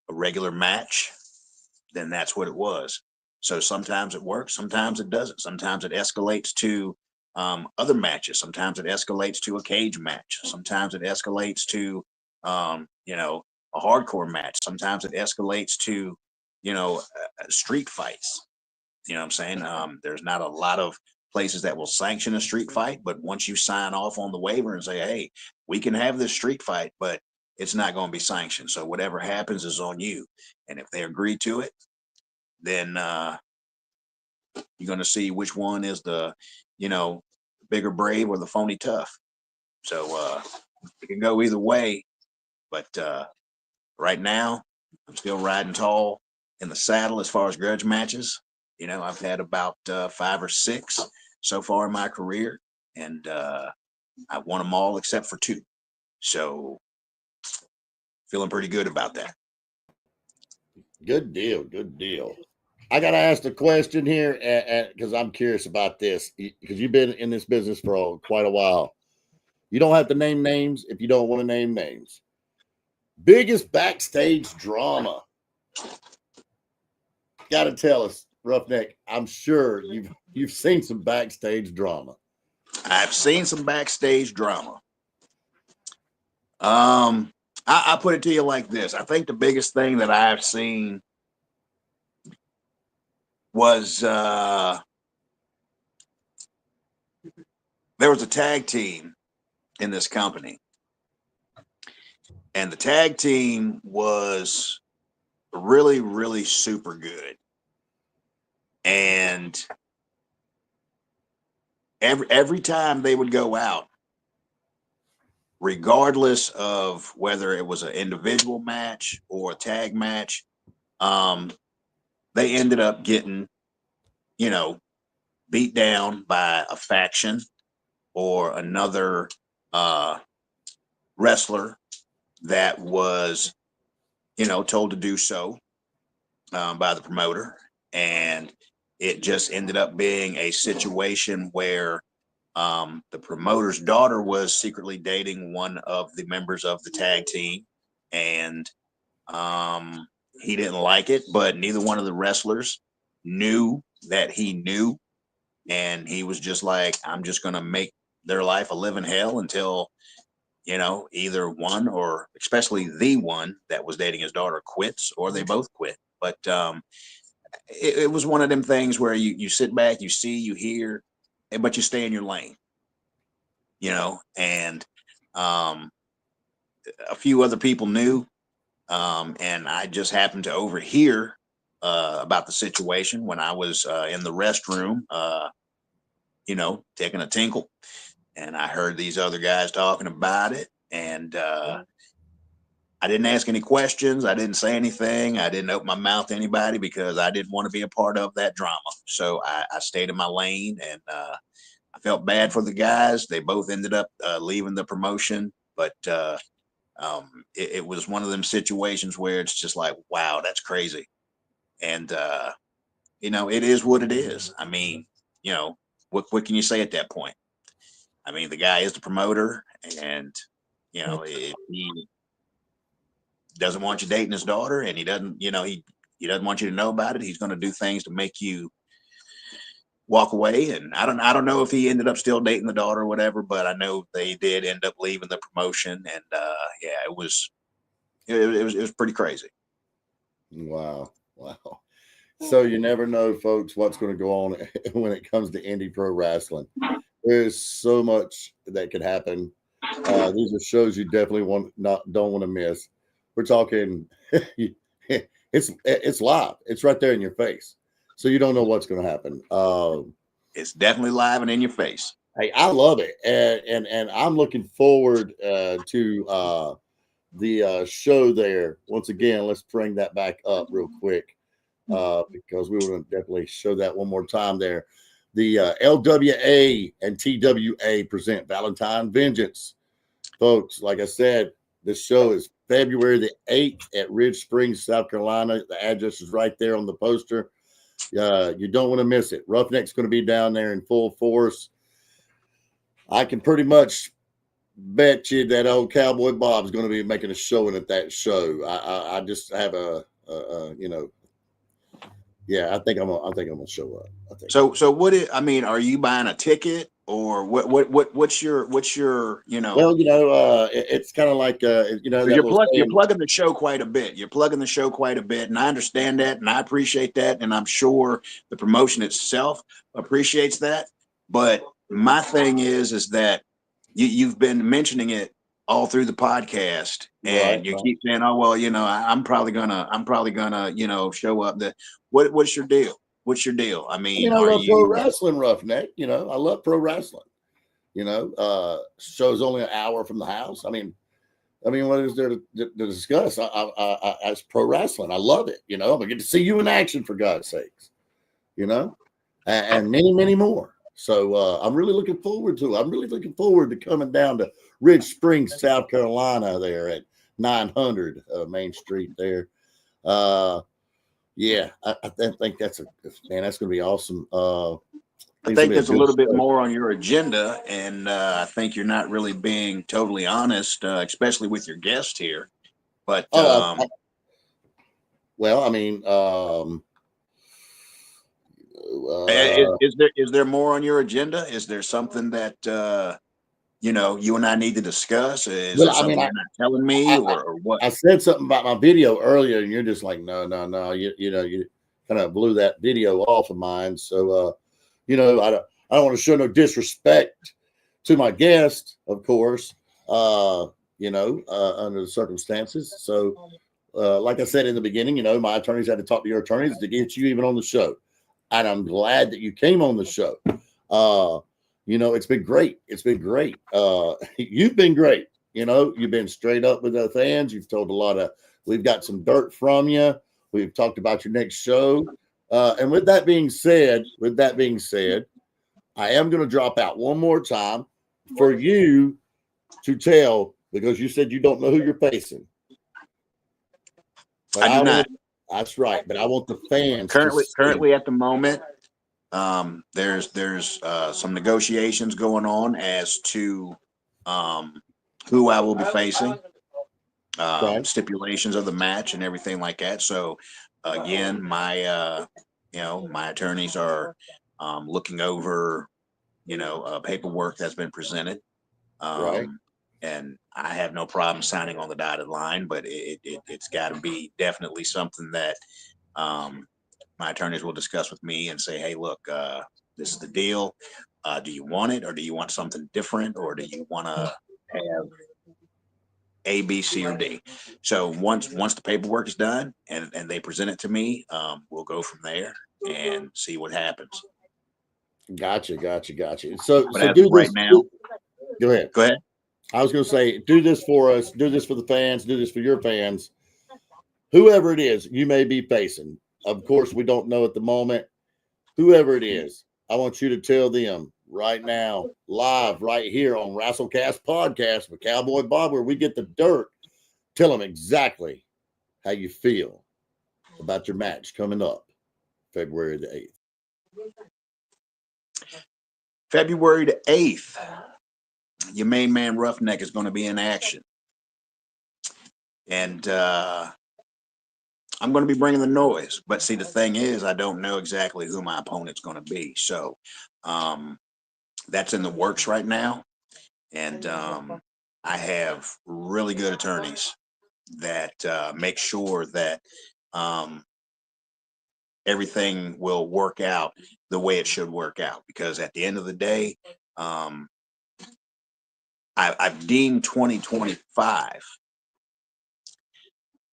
regular match, then that's what it was. So sometimes it works, sometimes it doesn't. Sometimes it escalates to other matches. Sometimes it escalates to a cage match. Sometimes it escalates to, a hardcore match. Sometimes it escalates to, street fights. You know what I'm saying? There's not a lot of places that will sanction a street fight, but once you sign off on the waiver and say, hey, we can have this street fight, but it's not going to be sanctioned. So whatever happens is on you. And if they agree to it, then you're going to see which one is the, bigger brave or the phony tough. So it can go either way. But right now, I'm still riding tall in the saddle as far as grudge matches. I've had about 5 or 6 so far in my career, and I won them all except for 2. So feeling pretty good about that. Good deal. Good deal. I got to ask the question here because I'm curious about this because you've been in this business for quite a while. You don't have to name names if you don't want to name names. Biggest backstage drama. Got to tell us, Roughneck. I'm sure you've seen some backstage drama. I've seen some backstage drama. I put it to you like this. I think the biggest thing that I've seen was there was a tag team in this company, and the tag team was really, really super good. And every time they would go out, regardless of whether it was an individual match or a tag match, they ended up getting, beat down by a faction or another wrestler that was, told to do so by the promoter. And it just ended up being a situation where the promoter's daughter was secretly dating one of the members of the tag team, and he didn't like it, but neither one of the wrestlers knew that he knew, and he was just like, I'm just going to make their life a living hell until, either one, or especially the one that was dating his daughter, quits, or they both quit. But it was one of them things where you sit back, you see, you hear, but you stay in your lane, and a few other people knew, and I just happened to overhear about the situation when I was in the restroom, taking a tinkle, and I heard these other guys talking about it, and I didn't ask any questions. I didn't say anything. I didn't open my mouth to anybody because I didn't want to be a part of that drama. So I stayed in my lane, and I felt bad for the guys. They both ended up leaving the promotion, but it was one of them situations where it's just like, wow, that's crazy. And, it is what it is. I mean, what can you say at that point? I mean, the guy is the promoter, and, if he doesn't want you dating his daughter, and he doesn't, he doesn't want you to know about it, he's going to do things to make you walk away. And I don't know if he ended up still dating the daughter or whatever, but I know they did end up leaving the promotion, and it was pretty crazy. Wow. So you never know, folks, what's going to go on when it comes to indie pro wrestling. There's so much that could happen. These are shows you definitely don't want to miss. We're talking it's live. It's right there in your face. So you don't know what's going to happen. It's definitely live and in your face. Hey, I love it. And I'm looking forward to the show there. Once again, let's bring that back up real quick because we want to definitely show that one more time there. The LWA and TWA present Valentine Vengeance. Folks, like I said, this show is February the 8th at Ridge Springs, South Carolina. The address is right there on the poster. You don't want to miss it. Roughneck's going to be down there in full force. I can pretty much bet you that old Cowboy Bob's going to be making a showing at that show. I just have I think I'm gonna show up. I think. So are you buying a ticket or what's your Well, it's kind of like you're plugging the show quite a bit. You're plugging the show quite a bit, and I understand that, and I appreciate that, and I'm sure the promotion itself appreciates that. But my thing is that you've been mentioning it all through the podcast, and you keep saying, "Oh well, I'm probably gonna, show up." What's your deal? What's your deal? I mean, I are love pro you? wrestling, Roughneck. I love pro wrestling. Show's only an hour from the house. I mean, what is there to discuss? It's pro wrestling. I love it. I'm gonna get to see you in action, for God's sakes. And many, many more. So I'm really looking forward to it. I'm really looking forward to coming down to Ridge Springs, South Carolina, there at 900 Main Street there. Yeah, I think that's going to be awesome. I think there's a little bit more on your agenda, and I think you're not really being totally honest, especially with your guest here. But is there more on your agenda? Is there something that you and I need to discuss? Is there something you're not telling me, or what? I said something about my video earlier, and you're just like, no. You kind of blew that video off of mine. So, I don't want to show no disrespect to my guest, of course, under the circumstances. So, like I said in the beginning, my attorneys had to talk to your attorneys to get you even on the show. And I'm glad that you came on the show. It's been great. It's been great. You've been great. You've been straight up with the fans. You've told we've got some dirt from you. We've talked about your next show. And with that being said, I am going to drop out one more time for you to tell, because you said you don't know who you're facing. But I do not. That's right. But I want the fans currently at the moment. There's some negotiations going on as to who I will be facing, stipulations of the match and everything like that. So again, my attorneys are looking over paperwork that's been presented, and I have no problem signing on the dotted line, but it's got to be definitely something that my attorneys will discuss with me and say, hey, look, this is the deal. Do you want it, or do you want something different, or do you want to have A, B, C, or D? So once the paperwork is done and they present it to me, we'll go from there and see what happens. Gotcha. So as do of right this now. Go ahead. I was going to say, do this for us. Do this for the fans. Do this for your fans. Whoever it is you may be facing. Of course, we don't know at the moment. Whoever it is, I want you to tell them right now, live, right here on WrestleCast Podcast with Cowboy Bob, where we get the dirt. Tell them exactly how you feel about your match coming up February the 8th. February the 8th, your main man Roughneck is going to be in action. And I'm going to be bringing the noise. But see, the thing is, I don't know exactly who my opponent's going to be. So that's in the works right now. And I have really good attorneys that make sure that everything will work out the way it should work out. Because at the end of the day, I've deemed 2025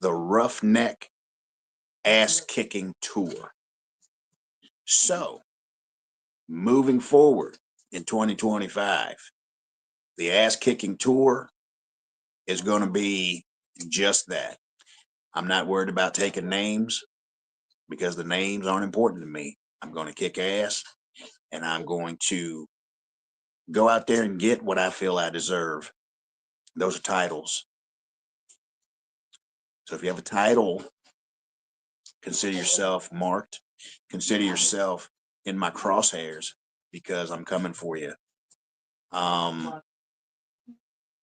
the Roughneck ass-kicking tour. So, moving forward in 2025, the ass-kicking tour is going to be just that. I'm not worried about taking names because the names aren't important to me. I'm going to kick ass, and I'm going to go out there and get what I feel I deserve. Those are titles. So if you have a title, consider yourself marked. Consider yourself in my crosshairs because I'm coming for you.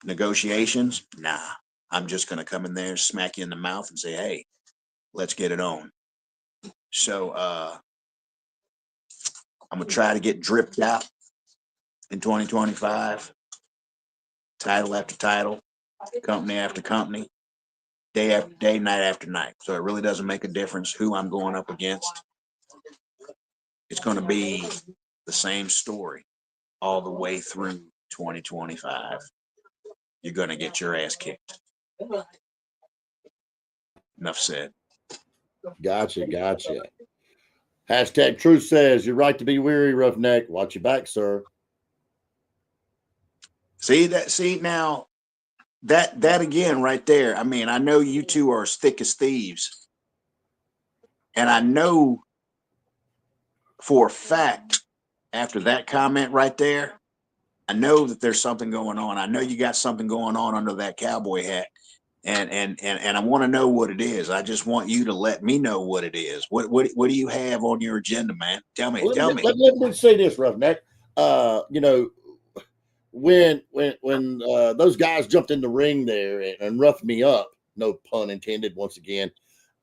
Negotiations? Nah. I'm just going to come in there, smack you in the mouth and say, hey, let's get it on. So I'm going to try to get dripped out in 2025. Title after title, company after company, day after day, night after night. So it really doesn't make a difference who I'm going up against. It's going to be the same story all the way through 2025. you're going to get your ass kicked. Enough said. Gotcha. Hashtag Truth says you're right to be weary, Roughneck. Watch your back, sir. See now that again right there. I mean, I know you two are as thick as thieves. And I know for a fact after that comment right there, I know that there's something going on. I know you got something going on under that cowboy hat. And I want to know what it is. I just want you to let me know what it is. What do you have on your agenda, man? Tell me. Let me say this, Roughneck. When those guys jumped in the ring there and roughed me up, no pun intended, once again,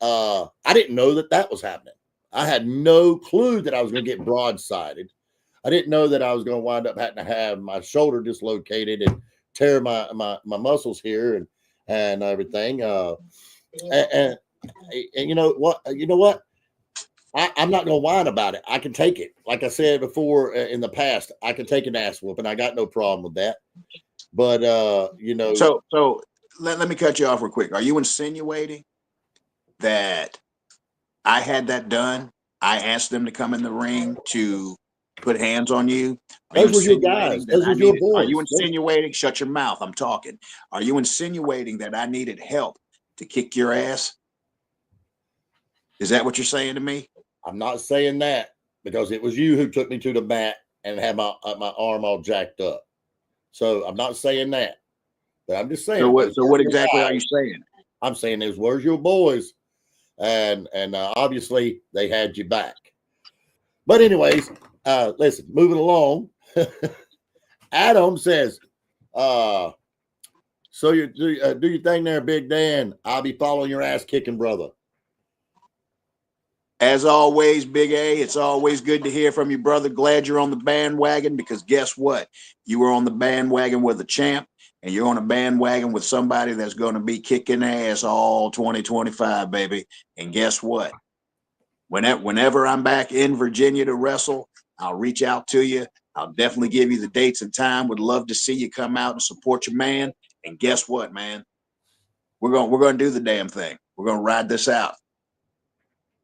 I didn't know that was happening. I had no clue that I was going to get broadsided. I didn't know that I was going to wind up having to have my shoulder dislocated and tear my muscles here and everything. And you know what? I'm not going to whine about it. I can take it. Like I said before in the past, I can take an ass whooping. I got no problem with that. But, So let me cut you off real quick. Are you insinuating that I had that done? I asked them to come in the ring to put hands on you. Those were your guys. Those were your boys. Are you insinuating? Shut your mouth. I'm talking. Are you insinuating that I needed help to kick your ass? Is that what you're saying to me? I'm not saying that because it was you who took me to the mat and had my arm all jacked up. So I'm not saying that, but I'm just saying. So what exactly are you saying? I'm saying those were your boys, and obviously they had you back. But anyways, listen, moving along. Adam says, so you do your thing there, Big Dan. I'll be following your ass kicking, brother. As always, Big A, it's always good to hear from you, brother. Glad you're on the bandwagon because guess what? You were on the bandwagon with a champ, and you're on a bandwagon with somebody that's going to be kicking ass all 2025, baby. And guess what? Whenever I'm back in Virginia to wrestle, I'll reach out to you. I'll definitely give you the dates and time. Would love to see you come out and support your man. And guess what, man? We're going to do the damn thing. We're going to ride this out.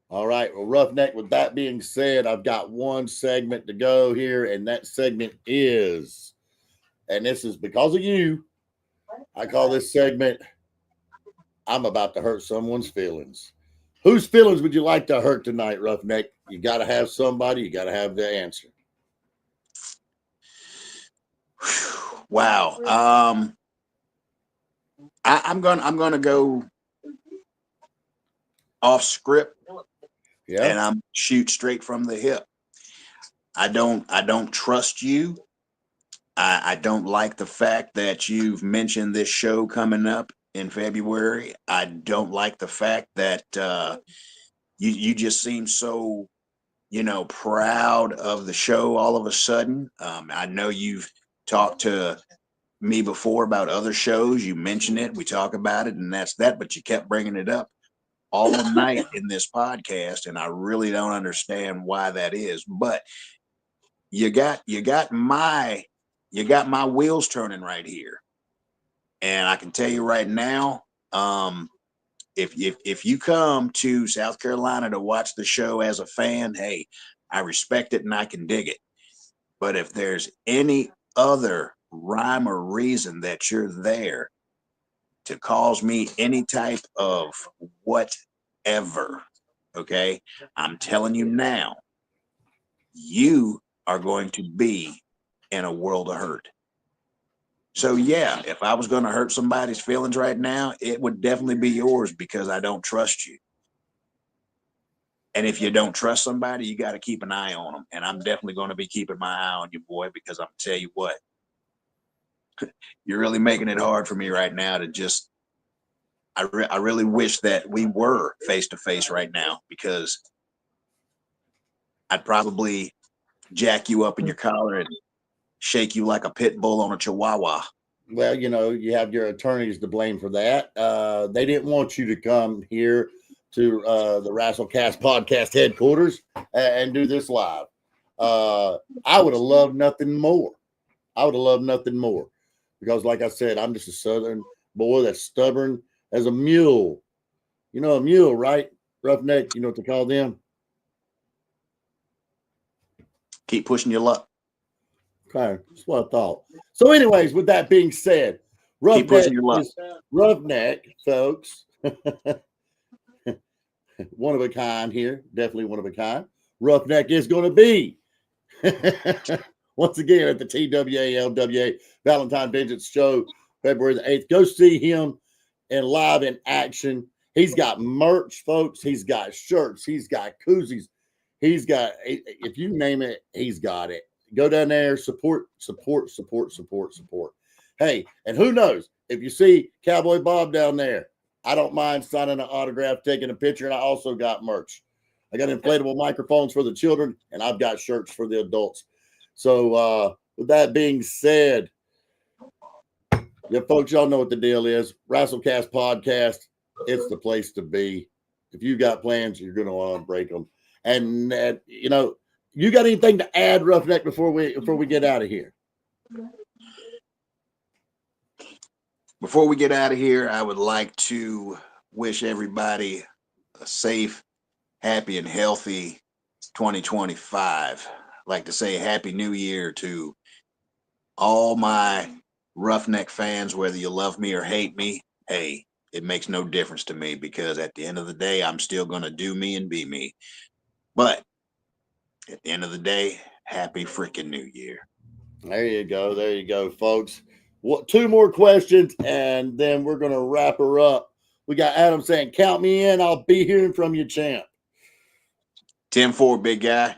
All right. Well, Roughneck, with that being said, I've got one segment to go here, and that segment is, and this is because of you, I call this segment, I'm about to hurt someone's feelings. Whose feelings would you like to hurt tonight, Roughneck? You got to have somebody. You got to have the answer. Wow. I'm gonna go off script. Yeah. And I'm shoot straight from the hip. I don't trust you. I don't like the fact that you've mentioned this show coming up in February. I don't like the fact that you just seem so, proud of the show all of a sudden. I know you've talked to me before about other shows. You mentioned it. We talk about it, and that's that. But you kept bringing it up all night in this podcast, and I really don't understand why that is. But you got my wheels turning right here, and I can tell you right now, if you come to South Carolina to watch the show as a fan, hey, I respect it and I can dig it. But if there's any other rhyme or reason that you're there to cause me any type of whatever, okay, I'm telling you now, you are going to be in a world of hurt. So yeah, if I was going to hurt somebody's feelings right now, it would definitely be yours because I don't trust you. And if you don't trust somebody, you got to keep an eye on them. And I'm definitely going to be keeping my eye on you, boy, because I'm tell you what, you're really making it hard for me right now to just, I really wish that we were face to face right now, because I'd probably jack you up in your collar and shake you like a pit bull on a chihuahua. Well, you have your attorneys to blame for that. They didn't want you to come here to the WrestleCast podcast headquarters and do this live. I would have loved nothing more. because, like I said, I'm just a Southern boy that's stubborn as a mule. You know a mule, right? Roughneck, you know what they call them? Keep pushing your luck. Okay, that's what I thought. So, anyways, with that being said, Keep Roughneck pushing your luck. is Roughneck, folks. One of a kind here, definitely one of a kind. Roughneck is going to be once again at the TWA Valentine Vengeance Show, February the 8th. Go see him in live in action. He's got merch, folks. He's got shirts. He's got koozies. He's got, if you name it, he's got it. Go down there, support. Hey, and who knows, if you see Cowboy Bob down there, I don't mind signing an autograph, taking a picture, and I also got merch. I got inflatable microphones for the children, and I've got shirts for the adults. So with that being said, yeah, folks, y'all know what the deal is. WrestleCast podcast, it's the place to be. If you got plans, you're going to want to break them. And you know, you got anything to add, Roughneck, before we get out of here? Before we get out of here, I would like to wish everybody a safe, happy, and healthy 2025. I'd like to say Happy New Year to all my Roughneck fans, whether you love me or hate me. Hey, it makes no difference to me, because at the end of the day, I'm still going to do me and be me. But at the end of the day, Happy freaking New Year. There you go, folks. Two more questions, and then we're going to wrap her up. We got Adam saying, count me in. I'll be hearing from you, champ. 10-4, big guy.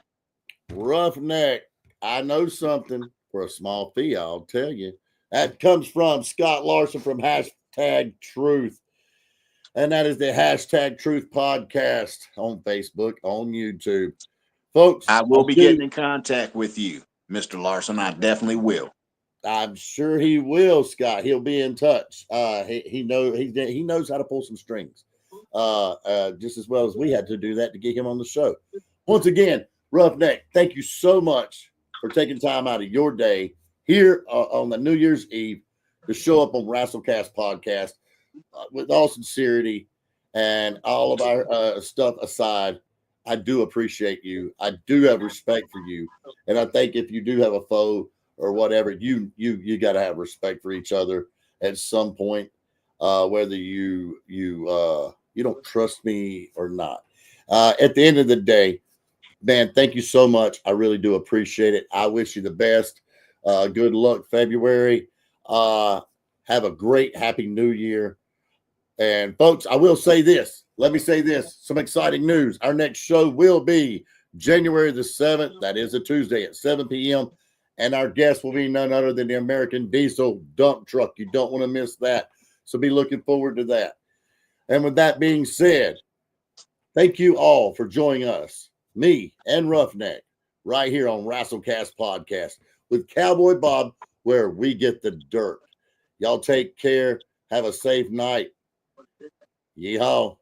Roughneck, I know something for a small fee, I'll tell you. That comes from Scott Larson from Hashtag Truth. And that is the Hashtag Truth podcast on Facebook, on YouTube. Folks, I will be getting in contact with you, Mr. Larson. I definitely will. I'm sure he will, Scott. He'll be in touch. He knows how to pull some strings, just as well as we had to do that to get him on the show. Once again, Roughneck, thank you so much for taking time out of your day here on the New Year's Eve to show up on WrestleCast podcast with all sincerity and all of our stuff aside. I do appreciate you. I do have respect for you, and I think if you do have a foe or whatever, you got to have respect for each other at some point, whether you don't trust me or not. At the end of the day, man, thank you so much. I really do appreciate it. I wish you the best. Good luck, February. Have a great, happy New Year. And folks, I will say this. Let me say this. Some exciting news. Our next show will be January the 7th. That is a Tuesday at 7 p.m. And our guest will be none other than the American Diesel dump truck. You don't want to miss that. So be looking forward to that. And with that being said, thank you all for joining us, me and Roughneck, right here on WrestleCast Podcast with Cowboy Bob, where we get the dirt. Y'all take care. Have a safe night. Yeehaw.